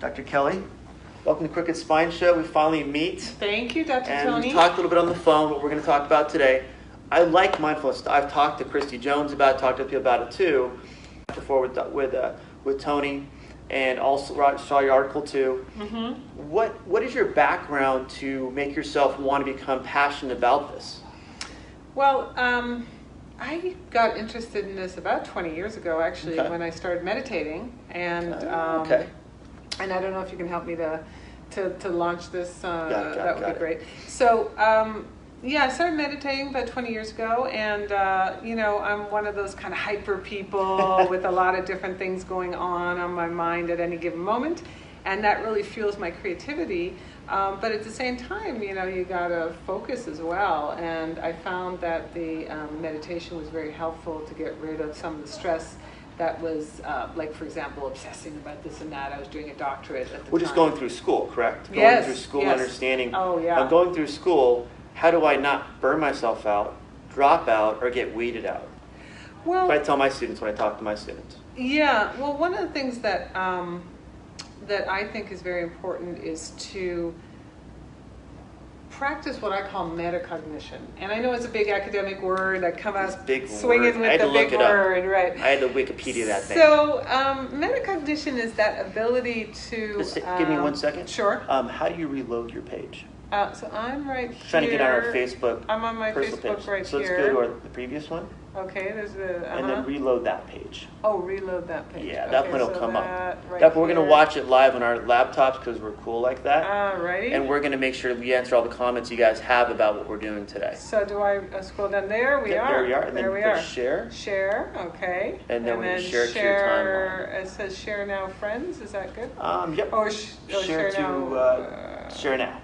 Dr. Kelly. Welcome to Crooked Spine Show. We finally meet. Thank you, Dr. And Tony. we talked a little bit on the phone, what we're going to talk about today. I like mindfulness. I've talked to Christy Jones about it, talked to people about it too, before with Tony, and also saw your article too. Mm-hmm. What is your background to make yourself want to become passionate about this? Well, I got interested in this about 20 years ago, actually, when I started meditating, and and I don't know if you can help me to launch this. That would be great. So, I started meditating about 20 years ago, and I'm one of those kind of hyper people with a lot of different things going on my mind at any given moment, and that really fuels my creativity. But at the same time, you gotta focus as well. And I found that the meditation was very helpful to get rid of some of the stress that was, like, for example, obsessing about this and that. I was doing a doctorate at the time. Just going through school, correct? Yes. Going through school, understanding. Oh, yeah. I'm going through school. How do I not burn myself out, drop out, or get weeded out? Well, I tell my students when I talk to my students. Yeah. Well, one of the things that that I think is very important is to practice what I call metacognition. And I know it's a big academic word. I come out swinging with the big word, right? I had to Wikipedia that thing. So metacognition is that ability to... Just give me 1 second. Sure. How do you reload your page? So I'm right here. Trying to get on our Facebook. I'm on my personal Facebook page. right so here. So let's go to the previous one. Okay, there's the... And then reload that page. Oh, reload that page. Yeah, that one will come up. Right we're going to watch it live on our laptops because we're cool like that. Alrighty. And we're going to make sure we answer all the comments you guys have about what we're doing today. So do I scroll down there? There we are. And there then we are. Share. Share, okay. And then we share to your timeline. It says share now, friends. Is that good? Yep. Share now. Share now.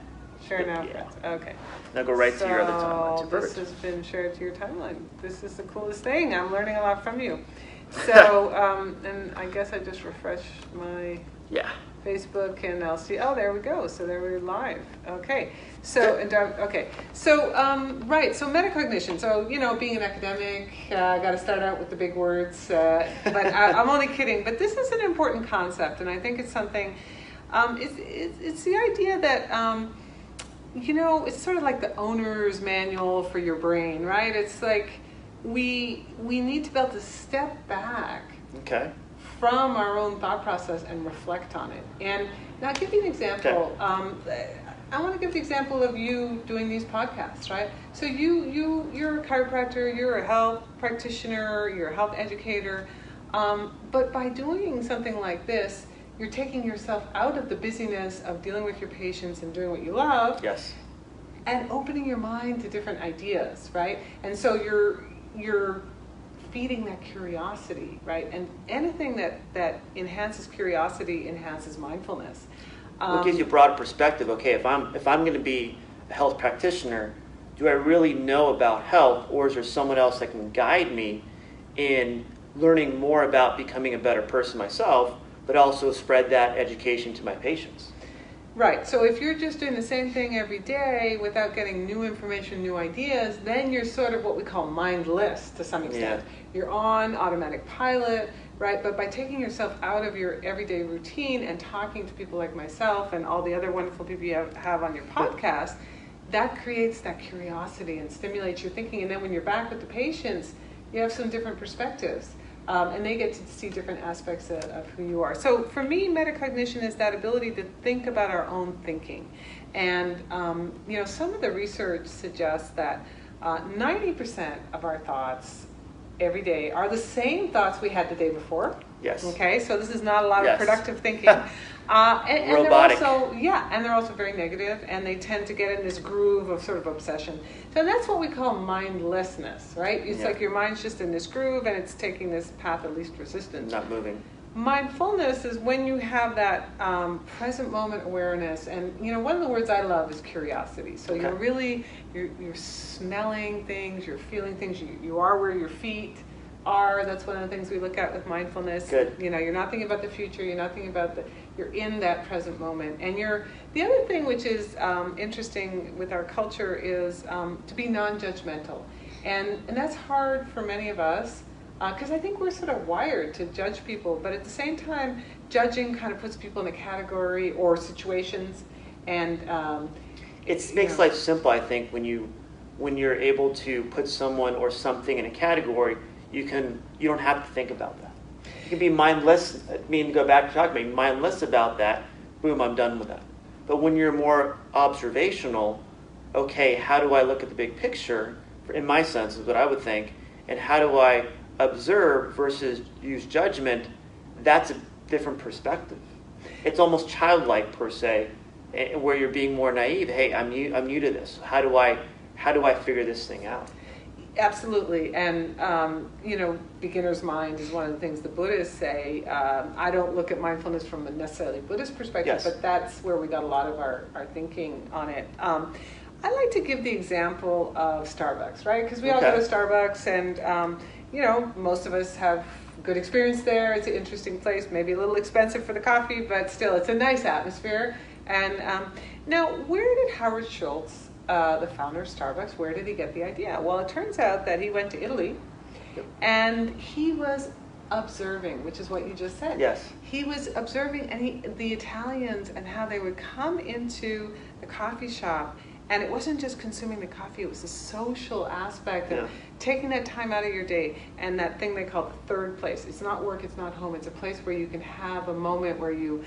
Share now, friends. Okay. Now go right to your other timeline. This has been shared to your timeline. This is the coolest thing. I'm learning a lot from you. So, and I guess I just refresh my Facebook and I'll see. Oh, there we go. So there we're live. Okay. So right. So metacognition. So being an academic, I got to start out with the big words. But I'm only kidding. But this is an important concept, and I think it's something. It's the idea that. It's sort of like the owner's manual for your brain, right? It's like we need to be able to step back from our own thought process and reflect on it. And now I'll give you an example. I want to give the example of you doing these podcasts, right? So you're a chiropractor, you're a health practitioner, you're a health educator, but by doing something like this, you're taking yourself out of the busyness of dealing with your patients and doing what you love. Yes. And opening your mind to different ideas, right? And so you're feeding that curiosity, right? And anything that enhances curiosity enhances mindfulness. It gives you a broad perspective. Okay, if I'm going to be a health practitioner, do I really know about health, or is there someone else that can guide me in learning more about becoming a better person myself, but also spread that education to my patients? Right. So if you're just doing the same thing every day without getting new information, new ideas, then you're sort of what we call mindless to some extent. Yeah. You're on automatic pilot, right? But by taking yourself out of your everyday routine and talking to people like myself and all the other wonderful people you have on your podcast, that creates that curiosity and stimulates your thinking. And then when you're back with the patients, you have some different perspectives. And they get to see different aspects of who you are. So for me, metacognition is that ability to think about our own thinking. And, some of the research suggests that 90% of our thoughts every day are the same thoughts we had the day before. Yes. Okay, so this is not a lot of productive thinking. And robotic. They're also very negative, and they tend to get in this groove of sort of obsession. So that's what we call mindlessness, right? It's like your mind's just in this groove, and it's taking this path of least resistance. Not moving. Mindfulness is when you have that present moment awareness, and one of the words I love is curiosity. So you're really you're smelling things, you're feeling things, you are where your feet are. That's one of the things we look at with mindfulness. Good. You're not thinking about the future, you're not thinking about you're in that present moment. And the other thing which is interesting with our culture is to be non-judgmental. And that's hard for many of us. Because I think we're sort of wired to judge people, but at the same time, judging kind of puts people in a category or situations, and it makes life simple. I think when you're able to put someone or something in a category, you don't have to think about that. You can be mindless. Go back to talking about mindless about that. Boom, I'm done with that. But when you're more observational, okay, how do I look at the big picture? In my sense, is what I would think, and how do I observe versus use judgment? That's a different perspective. It's almost childlike per se, where you're being more naive. Hey, I'm new to this. How do I figure this thing out? Absolutely, and beginner's mind is one of the things the Buddhists say. I don't look at mindfulness from a necessarily Buddhist perspective, Yes. but that's where we got a lot of our thinking on it. I like to give the example of Starbucks, right? Because we all go to Starbucks, and most of us have good experience there. It's an interesting place, maybe a little expensive for the coffee, but still, it's a nice atmosphere. And now, where did Howard Schultz, the founder of Starbucks, where did he get the idea? Well, it turns out that he went to Italy, and he was observing, which is what you just said. Yes. He was observing the Italians and how they would come into the coffee shop. And it wasn't just consuming the coffee, it was the social aspect of taking that time out of your day, and that thing they call the third place. It's not work, it's not home, it's a place where you can have a moment where you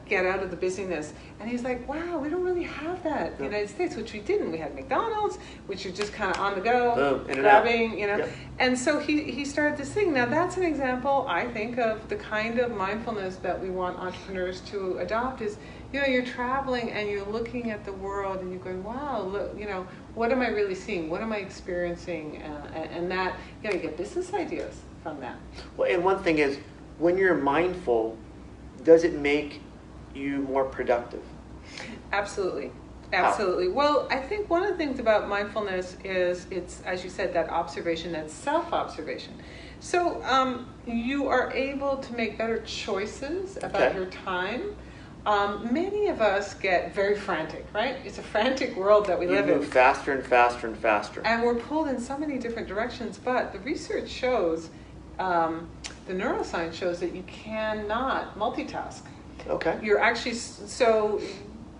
get out of the busyness. And he's like, wow, we don't really have that in the United States, which we didn't. We had McDonald's, which you're just kind of on the go, grabbing, And so he started this thing. Now that's an example, I think, of the kind of mindfulness that we want entrepreneurs to adopt is, you're traveling and you're looking at the world and you're going, wow, look, what am I really seeing? What am I experiencing? And that, you get business ideas from that. Well, and one thing is, when you're mindful, does it make you more productive? Absolutely. How? Absolutely. Well, I think one of the things about mindfulness is it's, as you said, that observation, that self-observation. So you are able to make better choices about your time. Many of us get very frantic, right? It's a frantic world that we live in. You move faster and faster and faster. And we're pulled in so many different directions, but the research shows, the neuroscience shows that you cannot multitask. Okay. You're actually, so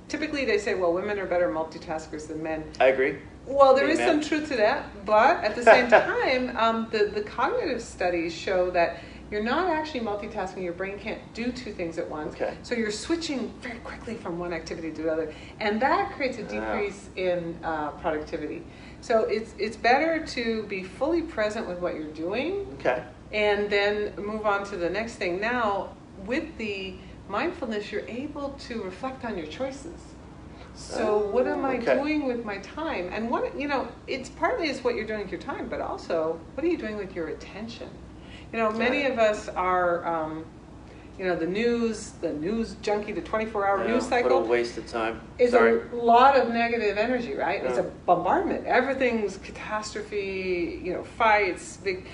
typically they say, well, women are better multitaskers than men. I agree. Well, there is some truth to that, but at the same time, the cognitive studies show that you're not actually multitasking. Your brain can't do two things at once. Okay. So you're switching very quickly from one activity to the other. And that creates a decrease in productivity. So it's better to be fully present with what you're doing. Okay. And then move on to the next thing. Now, with the mindfulness, you're able to reflect on your choices. So what am I doing with my time? And what, it's partly is what you're doing with your time, but also what are you doing with your attention? Many of us are, the news junkie, the 24-hour news cycle. What a waste of time. It's a lot of negative energy, right? Yeah. It's a bombardment. Everything's catastrophe, fights, big.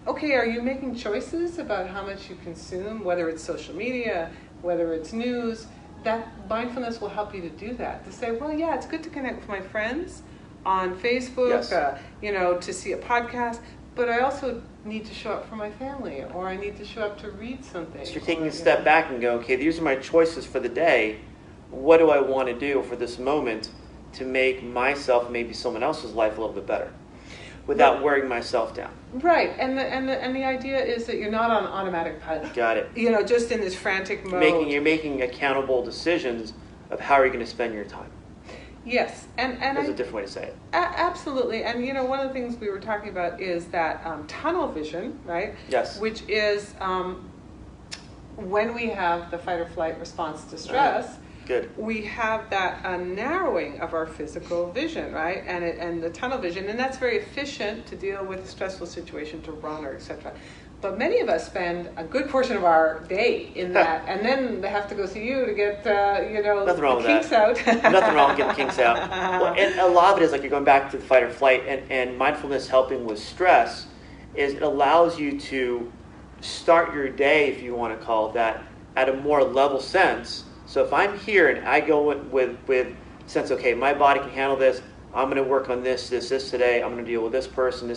Okay, are you making choices about how much you consume, whether it's social media, whether it's news? That mindfulness will help you to do that. To say, well, yeah, it's good to connect with my friends on Facebook, to see a podcast, but I also need to show up for my family, or I need to show up to read something. So you're taking a step back and go, okay, these are my choices for the day. What do I want to do for this moment to make myself, maybe someone else's life a little bit better, without wearing myself down? Right, and the idea is that you're not on automatic pilot. Got it. Just in this frantic mode. You're making accountable decisions of how are you going to spend your time. Yes, and There's a different way to say it. Absolutely, and one of the things we were talking about is that tunnel vision, right? Yes. Which is when we have the fight or flight response to stress. Good. We have that narrowing of our physical vision, right? And the tunnel vision, and that's very efficient to deal with a stressful situation, to run or etc. But many of us spend a good portion of our day in that, and then they have to go see you to get, Nothing wrong the with kinks out. Nothing wrong with getting the kinks out. Well, and a lot of it is like you're going back to the fight or flight, and mindfulness helping with stress is it allows you to start your day, if you want to call it that, at a more level sense. So if I'm here and I go with sense, okay, my body can handle this, I'm going to work on this today, I'm going to deal with this person,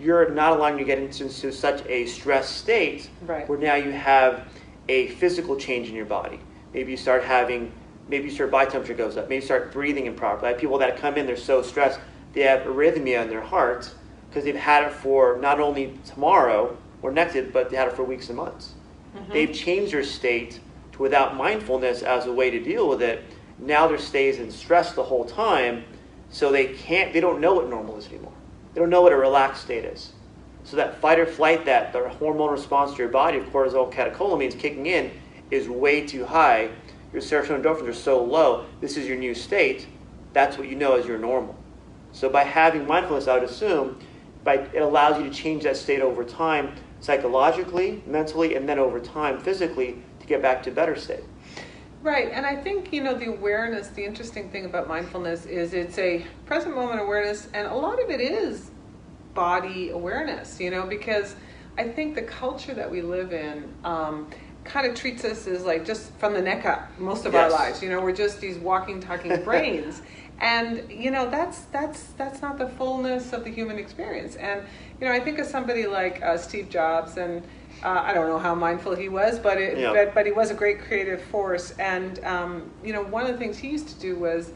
you're not allowing you to get into such a stress state Right. where now you have a physical change in your body. Maybe you start body temperature goes up. Maybe you start breathing improperly. I have people that come in, they're so stressed, they have arrhythmia in their heart because they've had it for not only tomorrow or next day, but they had it for weeks and months. They've changed their state to without mindfulness as a way to deal with it. Now their state is in stress the whole time, so they don't know what normal is anymore. They don't know what a relaxed state is. So that fight or flight, that the hormone response to your body of cortisol, catecholamines kicking in is way too high. Your serotonin endorphins are so low. This is your new state. That's what you know as your normal. So by having mindfulness, I would assume, it allows you to change that state over time, psychologically, mentally, and then over time, physically, to get back to a better state. Right, and I think, the awareness, the interesting thing about mindfulness is it's a present moment awareness, and a lot of it is body awareness, because I think the culture that we live in kind of treats us as like just from the neck up most of our lives. We're just these walking, talking brains. And, that's not the fullness of the human experience. And, I think of somebody like Steve Jobs, and I don't know how mindful he was, but he was a great creative force. And, one of the things he used to do was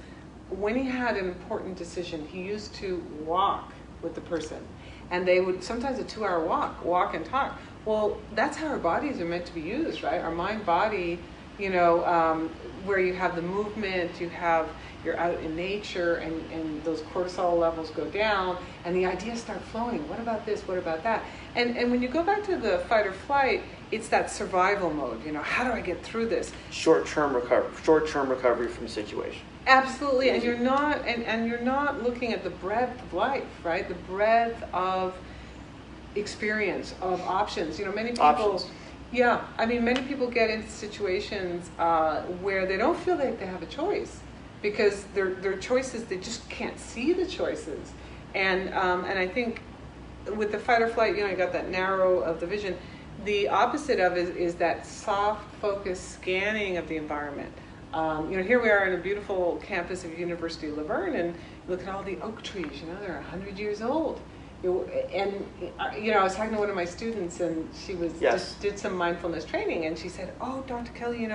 when he had an important decision, he used to walk with the person. And they would, sometimes a 2-hour walk and talk. Well, that's how our bodies are meant to be used, right? Our mind body, where you have the movement, you're out in nature, and those cortisol levels go down, and the ideas start flowing. What about this? What about that? And when you go back to the fight or flight, it's that survival mode. How do I get through this? Short-term recovery from the situation. Absolutely, and you're not looking at the breadth of life, right? The breadth of experience, of options. Many people. Options. Yeah, many people get into situations where they don't feel like they have a choice because their choices, they just can't see the choices. And I think with the fight or flight, you got that narrow of the vision. The opposite of it is that soft, focused scanning of the environment. Here we are in a beautiful campus of University of Laverne, and look at all the oak trees. They're 100 years old. And I was talking to one of my students, and she just did some mindfulness training, and she said, "Oh, Dr. Kelly,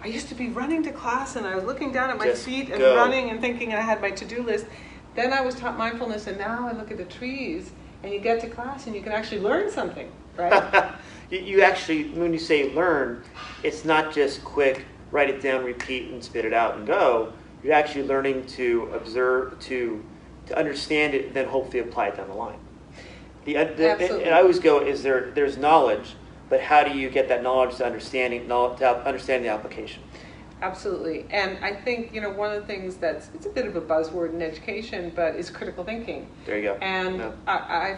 I used to be running to class, and I was looking down at my feet and running and thinking I had my to-do list. Then I was taught mindfulness, and now I look at the trees, and you get to class, and you can actually learn something, right?" You actually, when you say learn, it's not just quick, write it down, repeat, and spit it out and go. You're actually learning to observe, to understand it, and then hopefully apply it down the line. Absolutely. And I always go, there's knowledge, but how do you get that knowledge to understanding the application? Absolutely. And I think, one of the things it's a bit of a buzzword in education, but is critical thinking. There you go. And I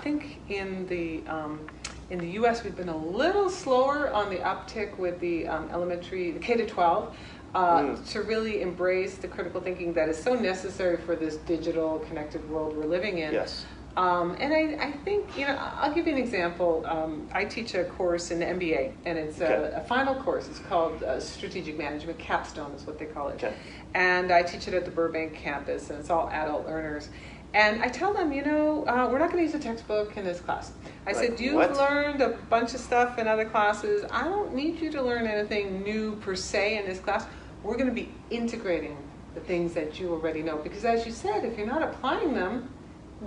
think in the U.S. we've been a little slower on the uptick with the elementary, the K-12, to really embrace the critical thinking that is so necessary for this digital connected world we're living in. Yes. And I think, I'll give you an example. I teach a course in the MBA, and it's a final course. It's called Strategic Management, Capstone is what they call it. Okay. And I teach it at the Burbank campus, and it's all adult learners. And I tell them, we're not going to use a textbook in this class. I said, you've learned a bunch of stuff in other classes. I don't need you to learn anything new per se in this class. We're going to be integrating the things that you already know. Because as you said, if you're not applying them,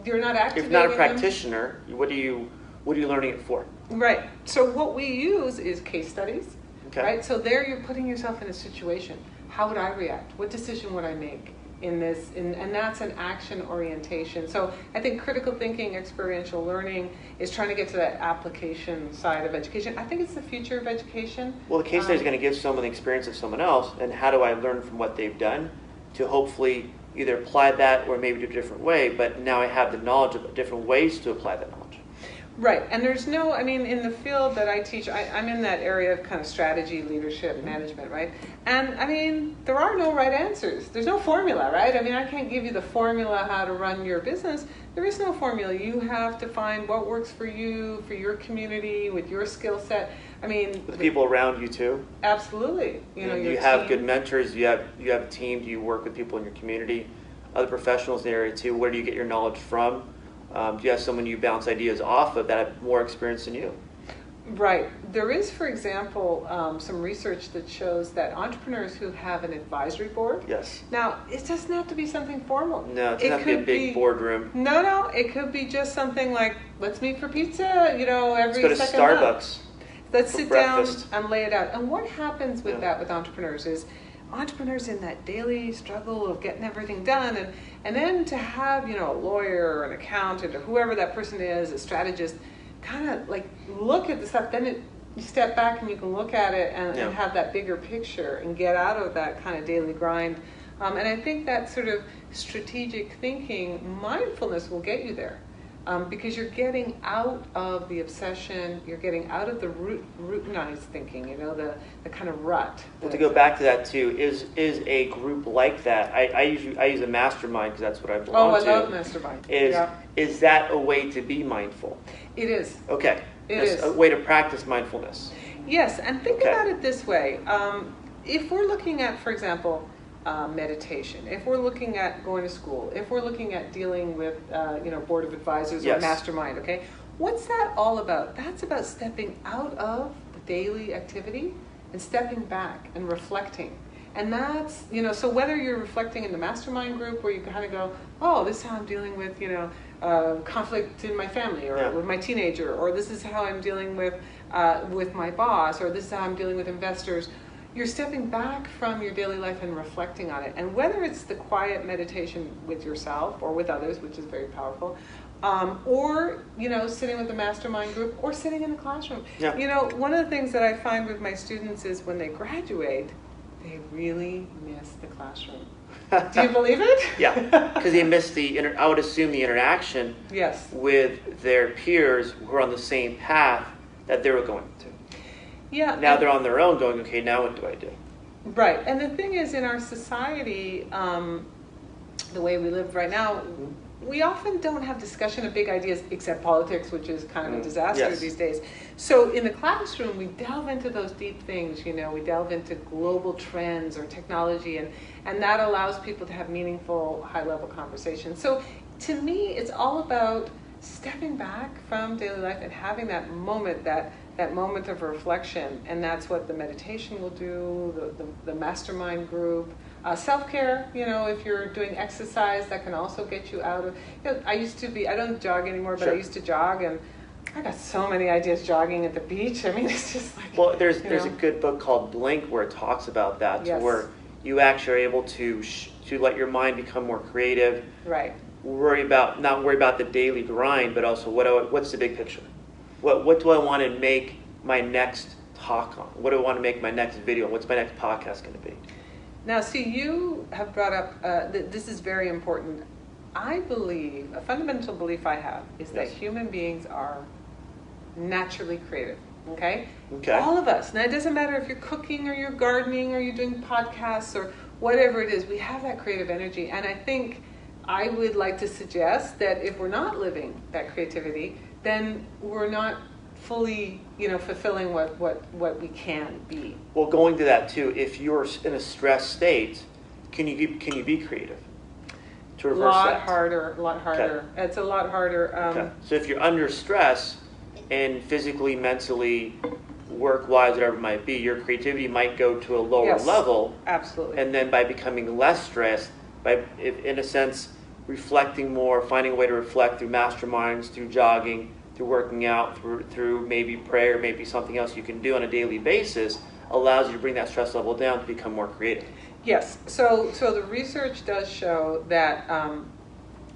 you're not activating them. If you're not a practitioner, what are you learning it for? Right. So what we use is case studies. Okay. Right. So there you're putting yourself in a situation. How would I react? What decision would I make in this? And that's an action orientation. So I think critical thinking, experiential learning is trying to get to that application side of education. I think it's the future of education. Well, the case study is going to give someone the experience of someone else, and how do I learn from what they've done to hopefully either apply that or maybe do it a different way, but now I have the knowledge of different ways to apply that knowledge. Right, and there's no, in the field that I teach, I'm in that area of kind of strategy, leadership, management, right? And there are no right answers. There's no formula, right? I can't give you the formula how to run your business. There is no formula. You have to find what works for you, for your community, with your skill set. With the people around you too. Absolutely. You have good mentors. You have a team. Do you work with people in your community, other professionals in the area too? Where do you get your knowledge from? Do you have someone you bounce ideas off of that have more experience than you? Right. There is, for example, some research that shows that entrepreneurs who have an advisory board. Yes. Now, it doesn't have to be something formal. No, it doesn't have to be a big boardroom. No, it could be just something like, let's meet for pizza, every Let's go to second Starbucks. month. Let's sit breakfast. down and lay it out. And what happens with that with entrepreneurs is entrepreneurs in that daily struggle of getting everything done, and then to have, a lawyer or an accountant or whoever that person is, a strategist, kind of like look at the stuff, then you step back and you can look at it and have that bigger picture and get out of that kind of daily grind. And I think that sort of strategic thinking, mindfulness will get you there. Because you're getting out of the obsession, you're getting out of the routinized thinking, the kind of rut. Well, to go back to that too, is a group like that? I use a mastermind because that's what I belong to. Oh, I love mastermind. Is that a way to be mindful? It is. Okay. It's a way to practice mindfulness. Yes, and think about it this way. If we're looking at, for example, meditation, if we're looking at going to school, if we're looking at dealing with board of advisors or mastermind, okay, what's that all about? That's about stepping out of the daily activity and stepping back and reflecting. And that's, so whether you're reflecting in the mastermind group where you kind of go, oh, this is how I'm dealing with conflict in my family or with my teenager, or this is how I'm dealing with my boss, or this is how I'm dealing with investors. You're stepping back from your daily life and reflecting on it. And whether it's the quiet meditation with yourself or with others, which is very powerful, or, sitting with the mastermind group or sitting in the classroom. Yeah. One of the things that I find with my students is when they graduate, they really miss the classroom. Do you believe it? Yeah, because they miss I would assume the interaction with their peers who are on the same path that they were going to. Yeah. Now they're on their own going, okay, now what do I do? Right. And the thing is, in our society, the way we live right now, we often don't have discussion of big ideas except politics, which is kind of a disaster these days. So in the classroom, we delve into those deep things, we delve into global trends or technology, and that allows people to have meaningful, high-level conversations. So to me, it's all about stepping back from daily life and having that moment, that moment of reflection, and that's what the meditation will do, the mastermind group. Self-care, if you're doing exercise, that can also get you out of, I don't jog anymore, but I used to jog, and I got so many ideas jogging at the beach. I mean, it's just like... Well, there's a good book called Blink where it talks about that, where you actually are able to let your mind become more creative. Right. Not worry about the daily grind, but also what's the big picture? What do I want to make my next talk on? What do I want to make my next video? What's my next podcast going to be? Now, see, you have brought up, this is very important. I believe, a fundamental belief I have, is that human beings are naturally creative, okay? All of us. Now, it doesn't matter if you're cooking or you're gardening or you're doing podcasts or whatever it is, we have that creative energy. And I think I would like to suggest that if we're not living that creativity, then we're not fully, fulfilling what we can be. Well, going to that too, if you're in a stressed state, can you be creative? To reverse a lot that. harder. Okay. It's a lot harder. So if you're under stress and physically, mentally, work-wise, whatever it might be, your creativity might go to a lower level. Absolutely. And then by becoming less stressed, in a sense, reflecting more, finding a way to reflect through masterminds, through jogging, through working out, through maybe prayer, maybe something else you can do on a daily basis, allows you to bring that stress level down to become more creative. Yes. So the research does show that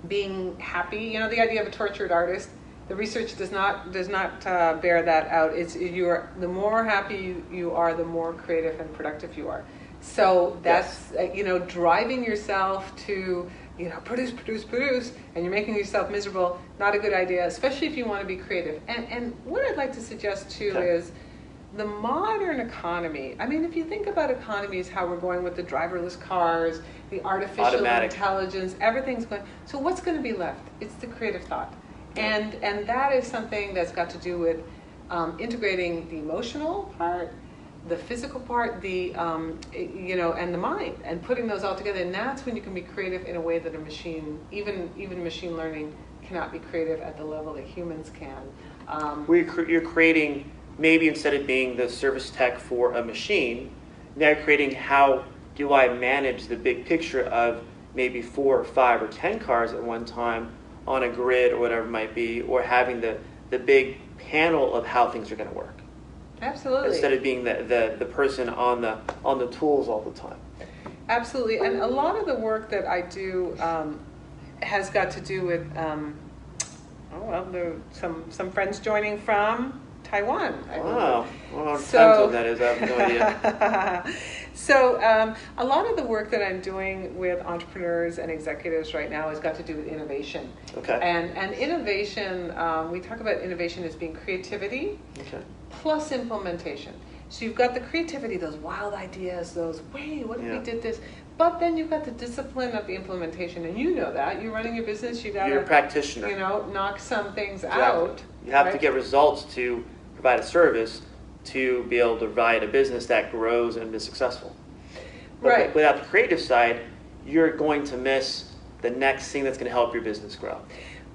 being happy, the idea of a tortured artist, the research does not bear that out. The more happy you are, the more creative and productive you are. So that's driving yourself to produce, and you're making yourself miserable, not a good idea, especially if you want to be creative. And what I'd like to suggest too is the modern economy. I mean, if you think about economies, how we're going with the driverless cars, the artificial intelligence, everything's going. So what's going to be left? It's the creative thought. And that is something that's got to do with integrating the emotional part, the physical part, and the mind, and putting those all together. And that's when you can be creative in a way that a machine, even machine learning, cannot be creative at the level that humans can. You're creating, maybe instead of being the service tech for a machine, now you're creating how do I manage the big picture of maybe 4 or 5 or 10 cars at one time on a grid or whatever it might be, or having the big panel of how things are going to work. Absolutely. Instead of being the person on the tools all the time. Absolutely. And a lot of the work that I do has got to do with, some friends joining from Taiwan. Wow. Well, what time zone that is, I have no idea. So a lot of the work that I'm doing with entrepreneurs and executives right now has got to do with innovation. Okay. And innovation, we talk about innovation as being creativity plus implementation. So you've got the creativity, those wild ideas, those, wait, what if we did this? But then you've got the discipline of the implementation, and you know that. You're running your business, you're a practitioner. Knock some things out. You have to get results to provide a service to be able to provide a business that grows and is successful. But without the creative side, you're going to miss the next thing that's going to help your business grow.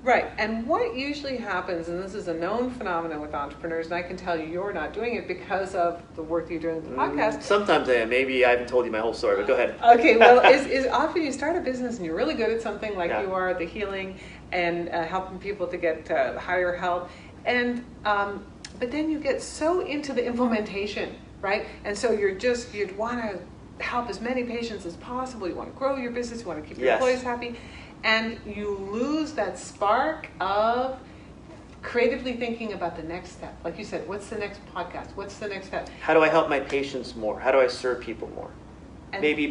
Right, and what usually happens, and this is a known phenomenon with entrepreneurs, and I can tell you you're not doing it because of the work that you're doing with the podcast. Sometimes I am. Maybe I haven't told you my whole story, but go ahead. Okay, well, is often you start a business and you're really good at something like you are, the healing and helping people to get higher help, and but then you get so into the implementation, right? And so you'd want to help as many patients as possible. You want to grow your business. You want to keep your employees happy. And you lose that spark of creatively thinking about the next step. Like you said, what's the next podcast? What's the next step? How do I help my patients more? How do I serve people more? And maybe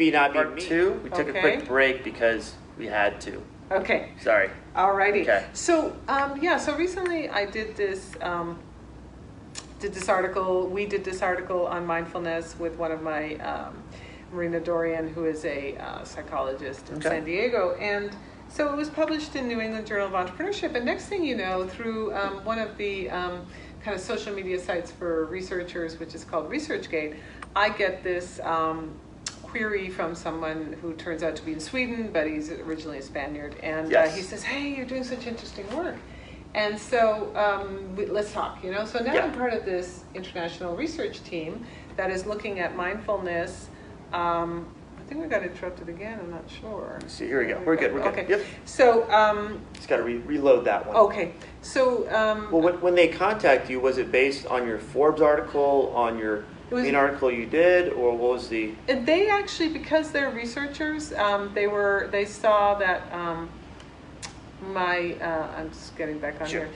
not be part 2. We took a quick break because we had to. Okay. Sorry. Alrighty. Okay. So so recently I did this article. We did this article on mindfulness with one of my Marina Dorian, who is a psychologist in San Diego, and so it was published in New England Journal of Entrepreneurship. And next thing you know, through one of the kind of social media sites for researchers, which is called ResearchGate, I get this query from someone who turns out to be in Sweden, but he's originally a Spaniard, and he says, "Hey, you're doing such interesting work." And so let's talk, So now I'm part of this international research team that is looking at mindfulness. I think we got interrupted again. I'm not sure. Let's see, here we go. We're good. Okay. Yep. So just got to reload that one. Okay. So well, when they contact you, was it based on your Forbes article, on your main article you did, or what was the? They actually, because they're researchers, they saw that I'm just getting back on here.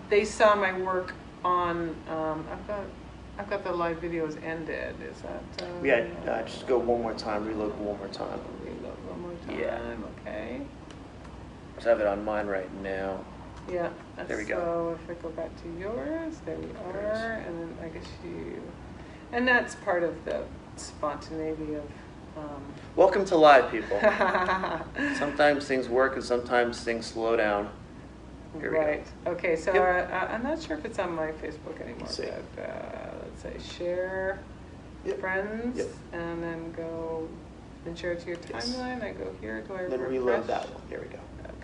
They saw my work on. I've got the live videos ended. Is that? Just go one more time. Reload one more time. Reload one more time. Yeah. Okay. I have it on mine right now. Yeah. There we go. So if I go back to yours, there we are, and then I guess and that's part of the spontaneity of. Welcome to live, people. Sometimes things work and sometimes things slow down. Here we go. Okay, so I'm not sure if it's on my Facebook anymore. Let's see. But, let's say share friends, and then go and share it to your timeline. I go here. Do I refresh? Then reload that one. Here we go.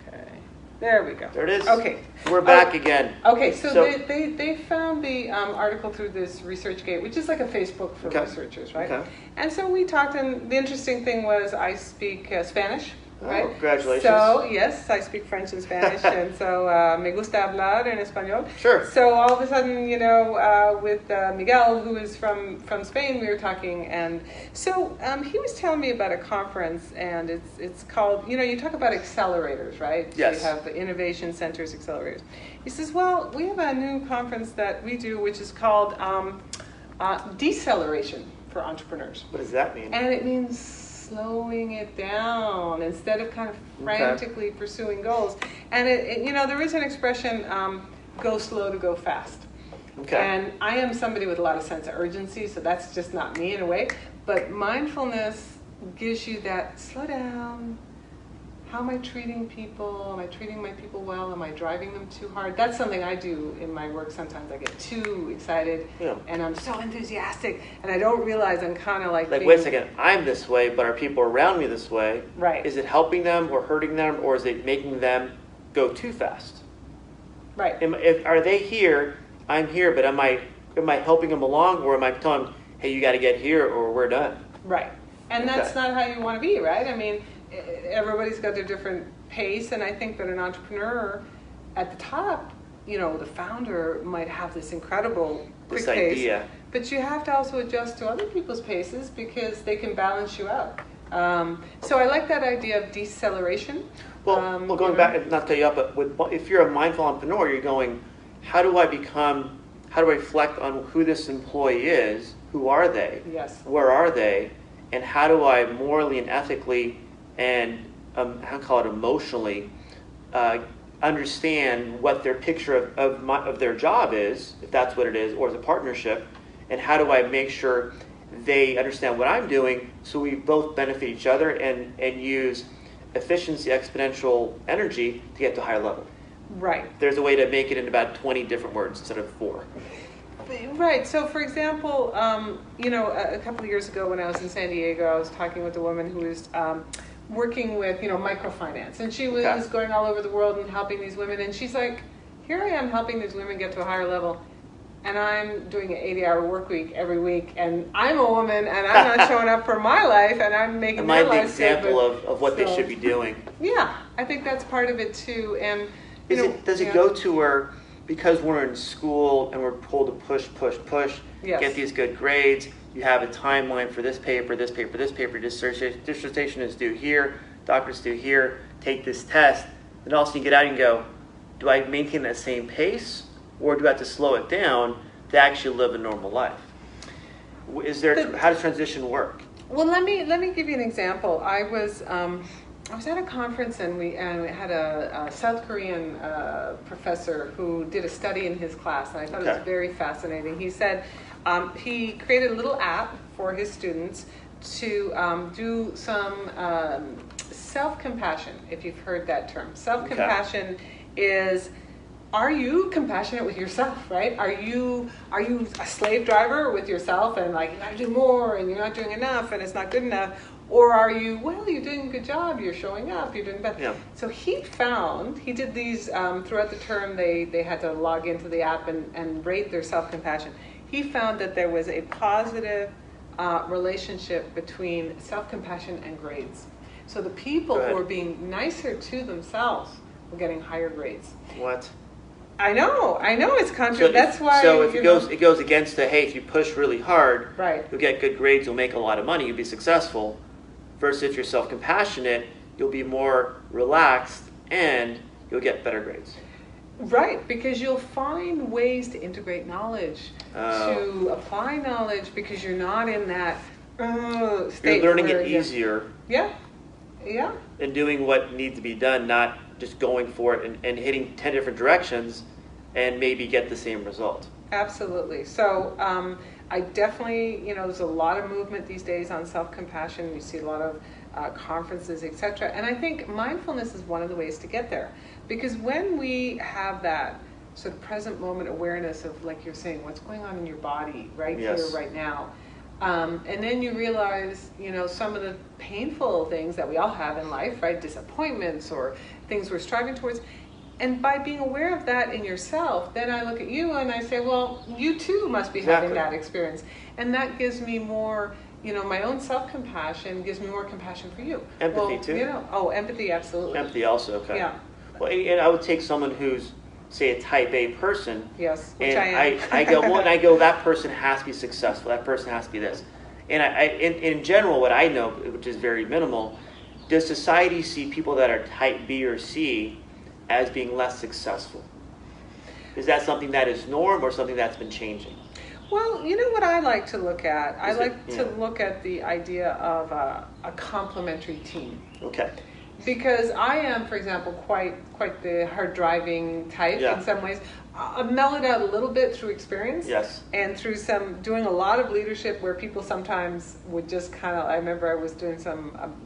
Okay. There we go. There it is. Okay. We're back again. Okay, so they found the article through this ResearchGate, which is like a Facebook for researchers, right? Okay. And so we talked, and the interesting thing was I speak Spanish. Right? Oh, congratulations. So, yes, I speak French and Spanish, and so me gusta hablar en español. Sure. So all of a sudden, with Miguel, who is from Spain, we were talking, and so he was telling me about a conference, and it's called, you talk about accelerators, right? Yes. So you have the innovation centers, accelerators. He says, well, we have a new conference that we do, which is called deceleration for entrepreneurs. What does that mean? And it means slowing it down instead of kind of frantically pursuing goals. And there is an expression, go slow to go fast. Okay. And I am somebody with a lot of sense of urgency, so that's just not me in a way. But mindfulness gives you that slow down. How am I treating people? Am I treating my people well? Am I driving them too hard? That's something I do in my work. Sometimes I get too excited and I'm so enthusiastic and I don't realize I'm kind of like wait a second, I'm this way, but are people around me this way? Right. Is it helping them or hurting them, or is it making them go too fast. Right. Are they here? I'm here, but am I helping them along, or am I telling them, hey, you got to get here, or we're done? Right. And Okay. that's not how you want to be, right? I mean, everybody's got their different pace, and I think that an entrepreneur at the top, the founder might have this incredible quick This pace, idea. but you have to also adjust to other people's paces because they can balance you out. So I like that idea of deceleration. Well, going back, not to cut you up, but if you're a mindful entrepreneur, you're going, how do I reflect on who this employee is? Who are they? Yes. Where are they? And how do I morally and ethically and I'll call it emotionally understand what their picture of their job is, if that's what it is, or the partnership, and how do I make sure they understand what I'm doing so we both benefit each other and use efficiency, exponential energy to get to a higher level. Right. There's a way to make it in about 20 different words instead of 4. Right. So, for example, a couple of years ago when I was in San Diego, I was talking with a woman who was working with, microfinance. And she was going all over the world and helping these women. And she's like, here I am helping these women get to a higher level. And I'm doing an 80-hour work week every week. And I'm a woman, and I'm not showing up for my life, and I'm making their the lives example of what they should be doing. Yeah, I think that's part of it, too. And does it go to where, because we're in school and we're told to push, Yes. get these good grades, you have a timeline for this paper, dissertation is due here, doctorate's due here, take this test, then also you get out and go, do I maintain that same pace, or do I have to slow it down to actually live a normal life? How does transition work? Well, let me give you an example. I was at a conference, and we had a South Korean professor who did a study in his class, and I thought it was very fascinating. He said he created a little app for his students to do some self-compassion, if you've heard that term. Self-compassion is, are you compassionate with yourself, right? Are you a slave driver with yourself and like, you gotta do more and you're not doing enough and it's not good enough? Or are you, well, you're doing a good job, you're showing up, you're doing better. Yeah. So he did these throughout the term, they had to log into the app and rate their self-compassion. He found that there was a positive relationship between self-compassion and grades. So the people who were being nicer to themselves were getting higher grades. What? I know, it's contrary. That's why. So if it goes against the, hey, if you push really hard, right, you'll get good grades, you'll make a lot of money, you'll be successful. Versus if you're self-compassionate, you'll be more relaxed and you'll get better grades. Right, because you'll find ways to integrate knowledge, to apply knowledge, because you're not in that state. You're learning it easier. Yeah. And doing what needs to be done, not just going for it and hitting 10 different directions and maybe get the same result. Absolutely. So I definitely, there's a lot of movement these days on self-compassion. You see a lot of conferences, etc. And I think mindfulness is one of the ways to get there. Because when we have that sort of present moment awareness of, like you're saying, what's going on in your body right here, right now, and then you realize, some of the painful things that we all have in life, right? Disappointments or things we're striving towards. And by being aware of that in yourself, then I look at you and I say, well, you too must be having that experience. And that gives me more, my own self-compassion gives me more compassion for you. Empathy too? Empathy, absolutely. Empathy also, okay. Yeah. Well, and I would take someone who's, say, a type A person. Yes, which and I am. I go, that person has to be successful. That person has to be this. And in general, what I know, which is very minimal, does society see people that are type B or C as being less successful? Is that something that is norm or something that's been changing? Well, you know what I like to look at? I like to look at the idea of a complementary team. Okay. Because I am, for example, quite the hard driving type in some ways. I've mellowed out a little bit through experience. Yes. And through doing a lot of leadership where people sometimes would just I remember I was doing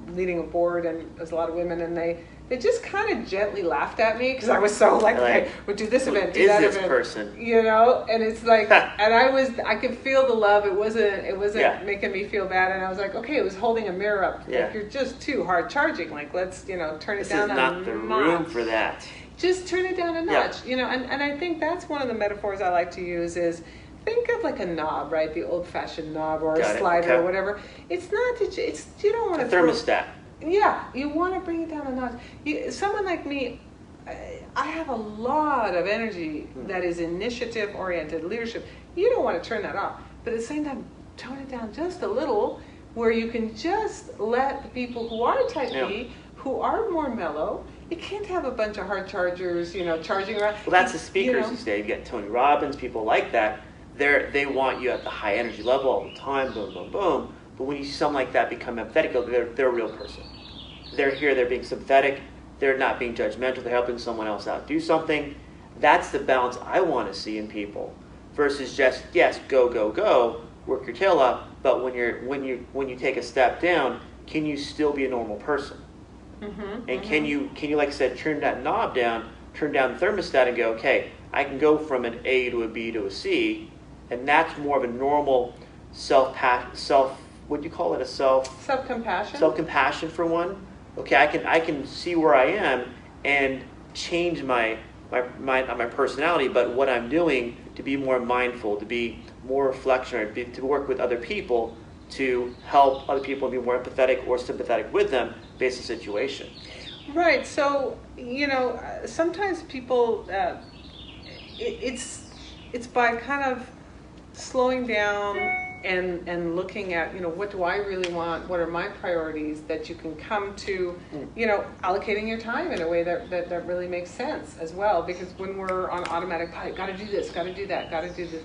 leading a board and there's a lot of women and they just kind of gently laughed at me because I was so okay, we'll do this event, do that event. Who is this person? And it's like, and I could feel the love. It wasn't making me feel bad. And I was like, okay, it was holding a mirror up. Like, you're just too hard charging. Like, let's, turn it down. This is not the room for that. Just turn it down a notch, you know, and I think that's one of the metaphors I like to use is think of like a knob, right? The old-fashioned knob or a slider or whatever. It's not that you don't want to thermostat. Yeah, you want to bring it down a notch. Someone like me, I have a lot of energy that is initiative-oriented leadership. You don't want to turn that off, but at the same time, tone it down just a little, where you can just let the people who are type B, who are more mellow. You can't have a bunch of hard chargers, you know, charging around. Well, that's the speakers these days. You get Tony Robbins, people like that. They want you at the high energy level all the time, boom, boom, boom. But when you see someone like that become empathetic, they're a real person. They're here, they're being sympathetic, they're not being judgmental, they're helping someone else out do something. That's the balance I want to see in people, versus just, yes, go, go, go, work your tail up, but when you take a step down, can you still be a normal person? And can you, like I said, turn that knob down, turn down the thermostat and go, okay, I can go from an A to a B to a C, and that's more of a normal what do you call it, self-compassion? Self-compassion for one. Okay, I can see where I am and change my personality, but what I'm doing to be more mindful, to be more reflectionary, to work with other people, to help other people be more empathetic or sympathetic with them based on the situation. Right. So, you know, sometimes people, it's by kind of slowing down and looking at, you know, what do I really want? What are my priorities? That you can come to, you know, allocating your time in a way that really makes sense as well. Because when we're on automatic pilot, got to do this, got to do that, got to do this.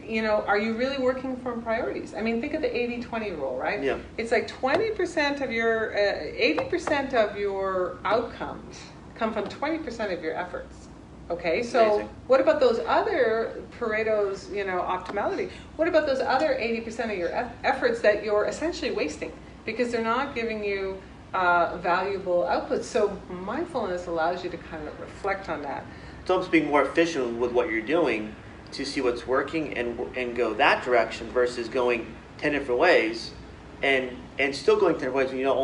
You know, are you really working from priorities? I mean, think of the 80-20 rule, right? Yeah. It's like 20% of your, 80% of your outcomes come from 20% of your efforts. Okay, so amazing. What about those other Pareto's, you know, optimality? What about those other 80% of your efforts that you're essentially wasting because they're not giving you valuable outputs? So mindfulness allows you to kind of reflect on that. It's almost being more efficient with what you're doing to see what's working and go that direction versus going 10 different ways and still going 10 different ways when you know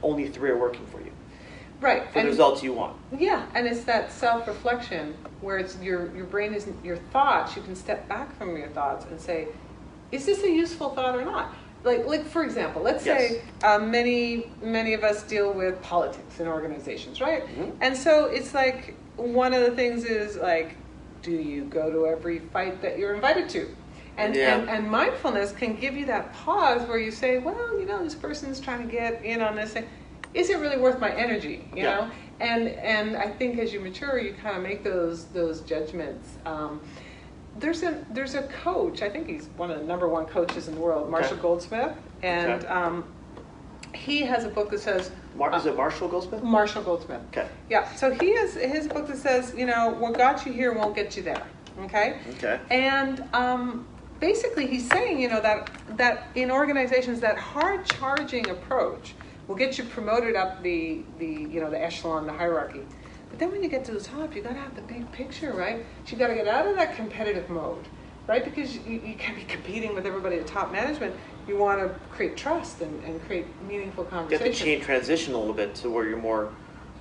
only 3 are working for you. Right. For the results you want. Yeah, and it's that self-reflection where it's your brain isn't your thoughts. You can step back from your thoughts and say, is this a useful thought or not? Like for example, let's say many of us deal with politics in organizations, right? And so it's like one of the things is like, do you go to every fight that you're invited to? And mindfulness can give you that pause where you say, well, you know, this person's trying to get in on this thing. Is it really worth my energy? You know? And I think as you mature, you kind of make those judgments. There's a coach. I think he's one of the #1 coaches in the world, Marshall Goldsmith, and he has a book that says. Is it Marshall Goldsmith? Marshall Goldsmith. Okay. Yeah. So he has his book that says, you know, what got you here won't get you there. Okay. Okay. And basically, he's saying, you know, that in organizations, that hard charging approach will get you promoted up the you know, the echelon, the hierarchy. But then when you get to the top, you got to have the big picture, right? You got to get out of that competitive mode, right? Because you can't be competing with everybody at top management. You want to create trust and create meaningful conversation. You have to transition a little bit to where you're more